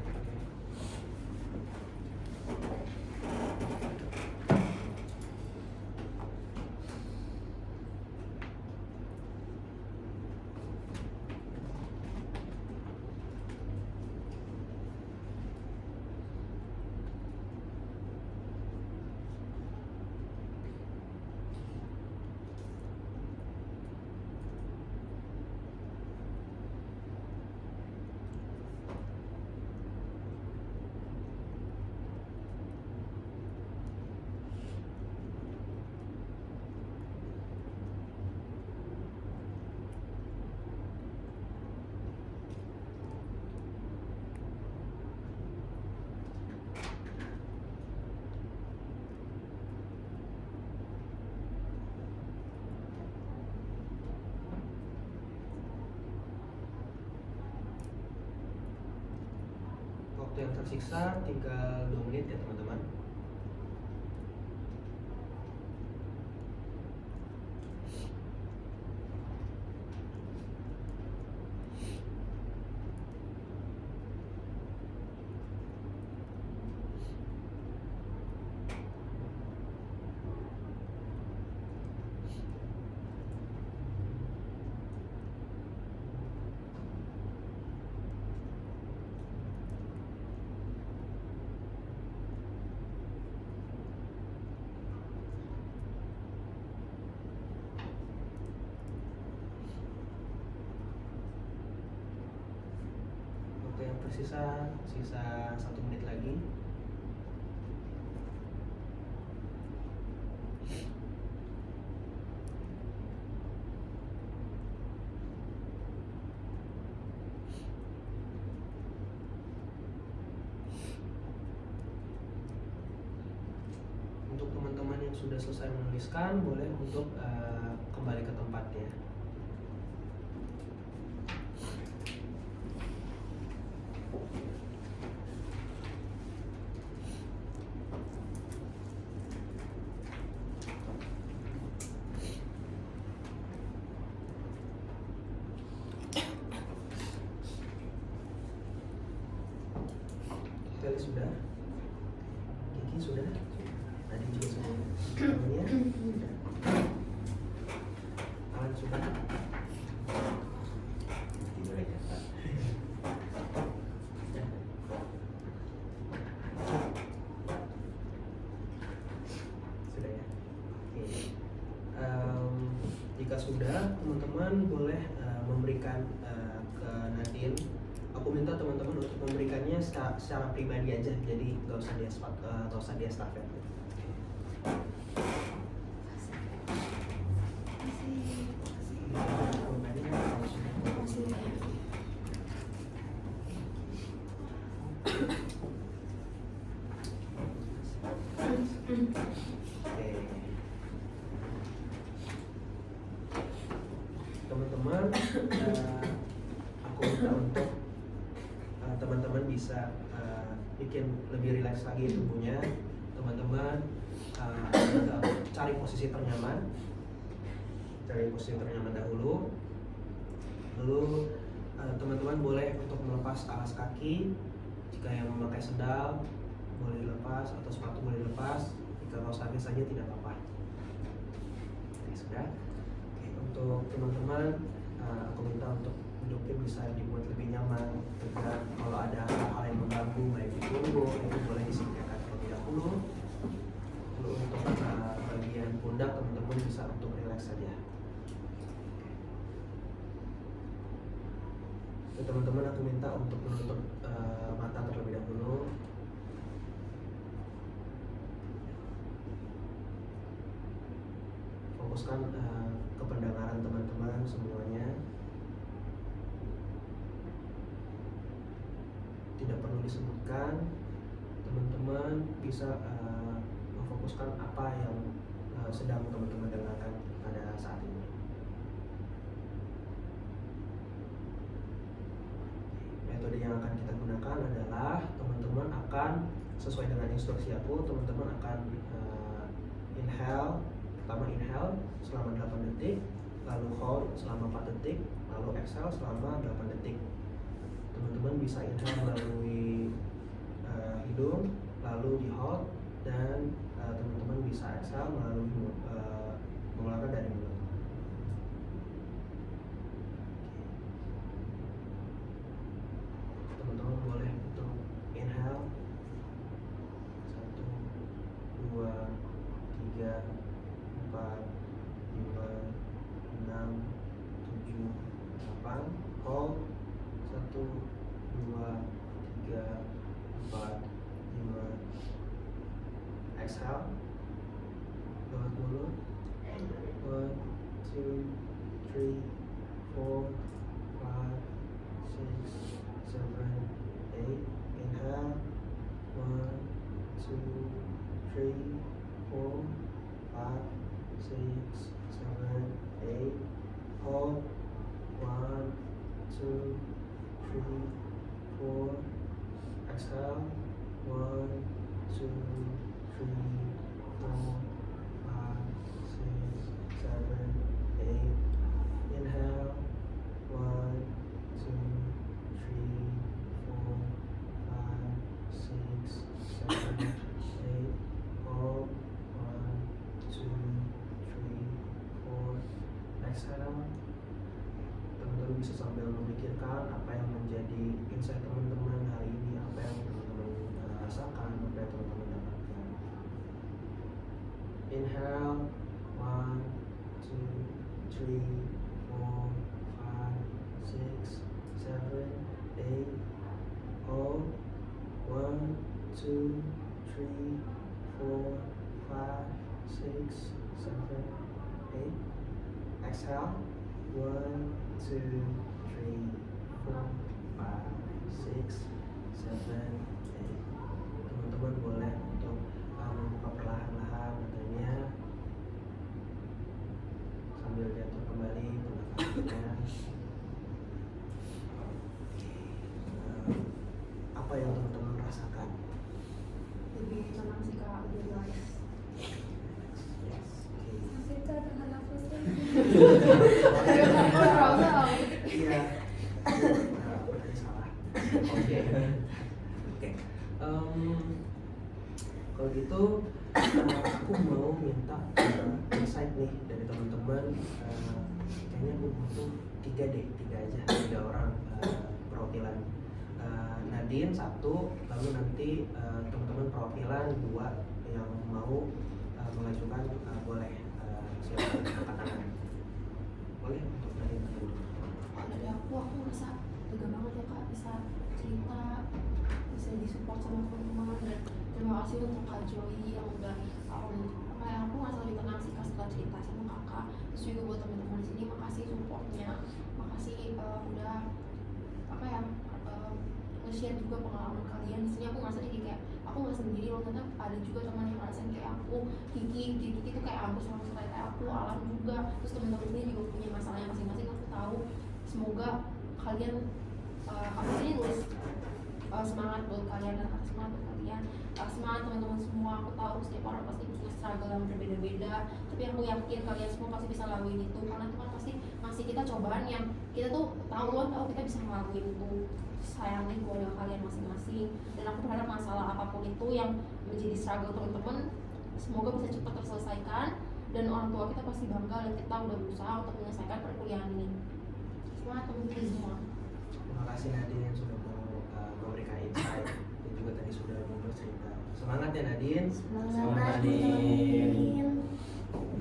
Waktu yang tersisa tinggal 2 menit ya teman-teman. Yang tersisa sisa 1 menit lagi. Untuk teman-teman yang sudah selesai menuliskan boleh untuk kembali ke tempatnya. Kelly sudah, Kiki sudah, Nadine juga sudah, Amelia sudah, Alan sudah.
Tidur aja Pak.
Sudah ya. Oke. Jika sudah, teman-teman boleh memberikan ke Nadine. Aku minta teman-teman untuk memberikannya secara pribadi aja, jadi nggak usah dia estafet. Oke. Teman-teman, aku minta untuk teman-teman bisa bikin lebih rileks lagi tubuhnya. Teman-teman cari posisi ternyaman, dahulu. Lalu teman-teman boleh untuk melepas alas kaki. Jika yang memakai sendal boleh dilepas atau sepatu boleh dilepas. Jika kaos kaki saja tidak apa-apa. Oke, sudah. Oke, untuk teman-teman aku minta untuk duduknya bisa dibuat lebih nyaman. Juga kalau ada hal-hal yang mengganggu baik di punggung itu boleh disingkirkan terlebih dahulu. Lalu untuk bagian pundak teman-teman bisa untuk rileks saja. Oke, teman-teman aku minta untuk menutup mata terlebih dahulu. Fokuskan ke pendengaran teman-teman semuanya. disebutkan, teman-teman bisa memfokuskan apa yang sedang teman-teman dengarkan pada saat ini. Metode yang akan kita gunakan adalah teman-teman akan sesuai dengan instruksi aku, teman-teman akan inhale, pertama inhale selama 8 detik, lalu hold selama 4 detik, lalu exhale selama 8 detik. Teman-teman bisa inhale melalui hidung, lalu di hold, dan teman-teman bisa exhale melalui mengeluarkan dari mulut. Teman-teman boleh untuk inhale 1, 2, 3, 4, 5, 6, 7, 8. Hold 1, 2, 3, 4, 5. Exhale lewat mulut. 1, 2, 3, 4, 5, 6, 7, 8. Inhale 1, 2, 3, 4, 5, 6, 7, 8. Hold 1, 2, 3, 4. Exhale 1, 2, 3, 4, 5, 6, 7, 8. Inhale 1, 2, 3, 4, 5, 6, 7, 8. Hold 1, 2, 3, 4. Exhale. Teman-teman bisa sambil memikirkan apa yang menjadi insight teman-teman hari ini, apa yang teman-teman rasakan, apa yang teman-teman dapatkan. Inhale 1, 2, 3, 4, 5, 6, 7, 8. Hold 1, 2, 3, 4, 5, 6, 7, 8. Exhale 1, 2, 3, 4, 5, 6, 7, 8. Teman-teman boleh untuk membuka perlahan-lahan matanya sambil jatuh kembali ke belakangnya. Apa yang teman-teman rasakan?
Lebih tenang sih kak, lebih relax.
Yes.
Masih dengan aku sih.
Iya. Aku tadi salah. Oke. Kalau gitu aku mau minta insight nih dari teman-teman. Kayaknya aku butuh 3 aja, 3 orang perwakilan. Nadine 1, lalu nanti teman-teman perwakilan 2 yang mau mengajukan, boleh silakan angkat tangan. Boleh untuk Nadine dulu.
Kalau dari aku merasa lega banget ya kak, bisa cerita, bisa disupport sama teman-teman, dan terima kasih untuk Kak Joy yang udah aku merasa lebih tenang sih kak setelah cerita sama kakak. Terus juga buat teman-teman di sini, makasih supportnya, makasih udah nge-share juga pengalaman kalian. Di sini aku merasa jadi kayak aku nggak sendiri loh, ternyata ada juga teman yang ngerasain kayak aku. Kiki itu kayak aku sama kayak aku, Alam juga. Terus teman-teman sini juga punya masalahnya masing-masing, aku tahu. Semoga kalian aku sini nulis semangat buat kalian dan semangat buat kalian. Semangat teman-teman semua. Aku tahu setiap orang pasti punya struggle yang berbeda-beda, tapi aku yakin kalian semua pasti bisa ngelakuin itu, karena Tuhan pasti ngasih kita cobaan yang kita tuh tahu kita bisa ngelakuin itu. Sayangi keluarga kalian masing-masing, dan aku berharap masalah apapun itu yang menjadi struggle teman-teman semoga bisa cepat terselesaikan, dan orang tua kita pasti bangga dan kita udah berusaha untuk menyelesaikan perkuliahan ini. Semangat teman-teman semua.
Terima kasih Nadine yang sudah memberikan insight dan juga tadi sudah bercerita. Semangat ya Nadine.
Semangat
Nadine.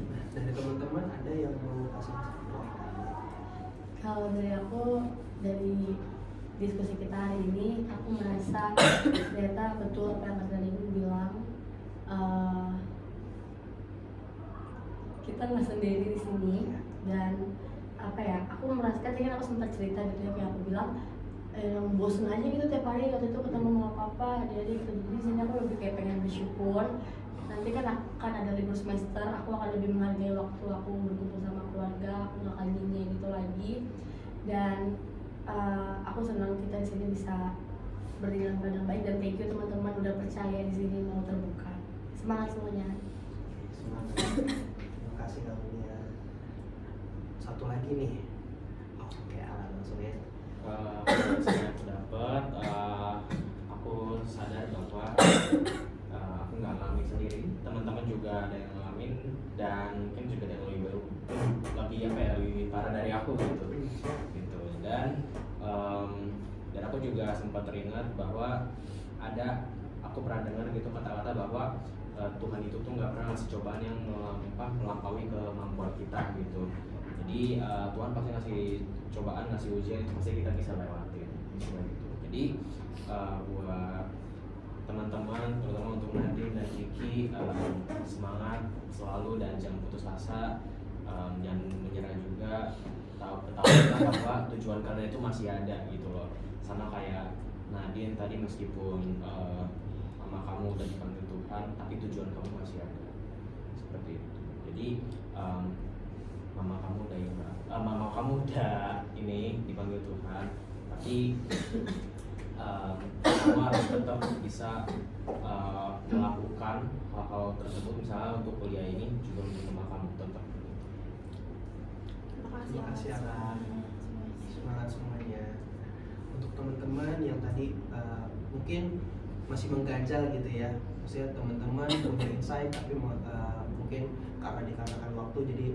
Nah, dari teman-teman ada yang mau kasih support?
Kalau dari aku, dari diskusi kita hari ini, aku merasa ternyata betul apa yang Mas Nadine bilang. Kita nggak sendiri di sini, dan aku merasakan tadi kan aku sempat cerita gitu ya, kayak aku bilang bosen aja gitu tiap hari waktu itu ketemu sama papa jadi gitu. Jadi di sini aku lebih kayak pengen bersyukur. Nanti kan akan ada libur semester, aku akan lebih menghargai waktu aku berkumpul sama keluarga, aku gak akan nyanyiin itu lagi. Dan aku senang kita di sini bisa berdiri dalam keadaan baik dan thank you teman-teman udah percaya di sini mau terbuka. Semangat semuanya.
Semangat. Terima kasih kamunya. Satu lagi nih. Oke, Alan langsung ya.
Saya dapat, aku sadar bahwa aku nggak ngalamin sendiri, teman-teman juga ada yang ngalamin dan mungkin juga ada yang lebih parah dari aku gitu. Dan aku juga sempat teringat bahwa aku pernah dengar gitu kata-kata bahwa Tuhan itu tuh nggak pernah ngasih cobaan yang melampaui kemampuan kita gitu. Jadi Tuhan pasti ngasih cobaan, ngasih ujian itu pasti kita bisa lewatin gitu. Jadi buat teman-teman, terutama untuk Nadine dan Kiki, semangat selalu dan jangan putus asa, jangan menyerah juga. Ketahuilah bahwa tujuan kalian itu masih ada gitu loh. Sama kayak Nadine tadi, meskipun mama kamu udah dipanggil Tuhan, tapi tujuan kamu masih ada. Seperti itu. Jadi mama kamu udah ini dipanggil Tuhan, tapi kamu harus tetap bisa melakukan hal-hal tersebut, misalnya untuk kuliah ini juga untuk mama kamu tetap.
Terima kasih Alan. Semangat semuanya. Untuk teman-teman yang tadi mungkin masih mengganjal gitu ya, maksudnya teman-teman punya insight tapi mungkin karena dikarenakan waktu jadi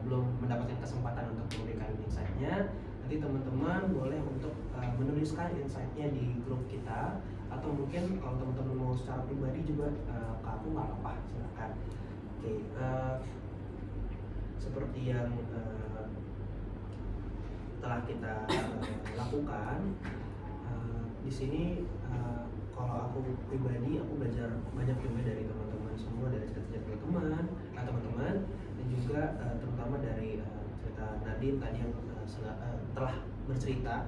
belum mendapatkan kesempatan untuk memberikan insight-nya. Nanti teman-teman boleh untuk menuliskan insight-nya di grup kita, atau mungkin kalau teman-teman mau secara pribadi juga ke aku nggak apa-apa, silakan. Oke, seperti yang telah kita lakukan di sini, kalau aku pribadi aku belajar banyak juga dari teman-teman semua, dari cerita-cerita teman-teman dan juga terutama dari cerita Nadine tadi yang telah bercerita.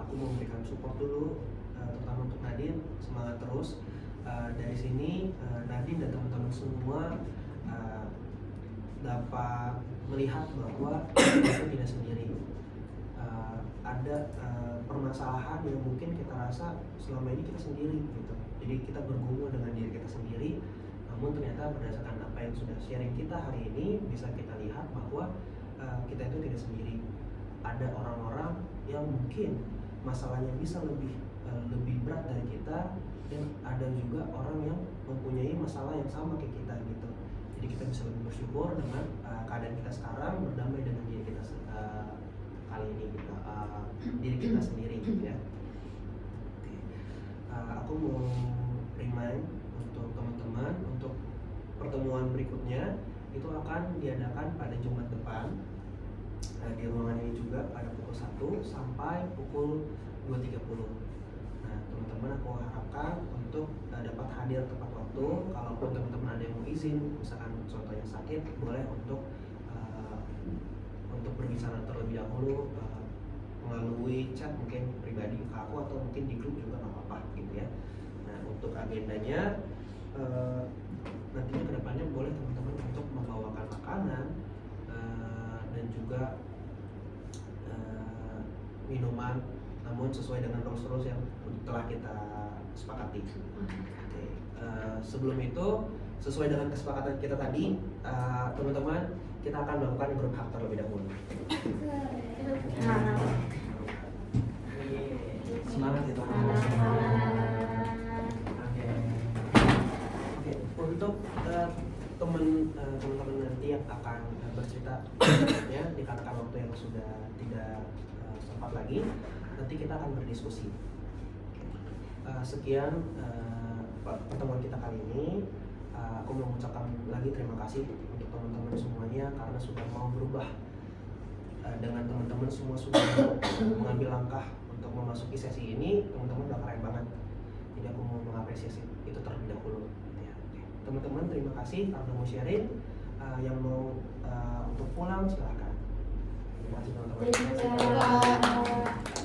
Aku mau memberikan support dulu, terutama untuk Nadine, semangat terus. Dari sini Nadine dan teman-teman semua dapat melihat bahwa kita tidak sendiri. Ada permasalahan yang mungkin kita rasa selama ini kita sendiri gitu. Jadi kita bergumul dengan diri kita sendiri. Namun ternyata berdasarkan apa yang sudah sharing kita hari ini, bisa kita lihat bahwa kita itu tidak sendiri. Ada orang-orang yang mungkin masalahnya bisa lebih berat dari kita, dan ada juga orang yang mempunyai masalah yang sama kayak kita gitu. Jadi kita bisa lebih bersyukur dengan keadaan kita sekarang, berdamai dengan diri kita kali ini gitu, diri kita sendiri gitu ya. Aku mau remind untuk teman-teman, untuk pertemuan berikutnya itu akan diadakan pada Jumat depan di ruangan ini juga pada pukul 1 sampai pukul 2.30. Nah teman-teman, aku harapkan untuk dapat hadir tepat waktu. Kalaupun teman-teman ada yang mau izin, misalkan contohnya sakit, boleh untuk berbicara terlebih dahulu melalui chat, mungkin pribadi ke aku atau mungkin di grup juga nggak apa-apa gitu ya. Nah untuk agendanya nantinya kedepannya boleh teman-teman untuk membawakan makanan dan juga minuman, namun sesuai dengan rules yang telah kita sepakati. Oke. Sebelum itu, sesuai dengan kesepakatan kita tadi, teman-teman, kita akan melakukan grup hug terlebih dahulu. Semangat ya teman-teman. Oke. Untuk teman-teman nanti yang akan bercerita, ya dikatakan waktu yang sudah tidak sempat lagi, nanti kita akan berdiskusi. Sekian pertemuan kita kali ini. Aku mau mengucapkan lagi terima kasih untuk teman-teman semuanya karena sudah mau berubah. Dengan teman-teman semua sudah mengambil langkah untuk memasuki sesi ini, teman-teman udah keren banget. Jadi aku mau mengapresiasi itu terlebih dahulu. Ya, teman-teman terima kasih karena mau sharing. Yang mau untuk pulang silakan. Terima kasih teman-teman.
Thank you, Kak.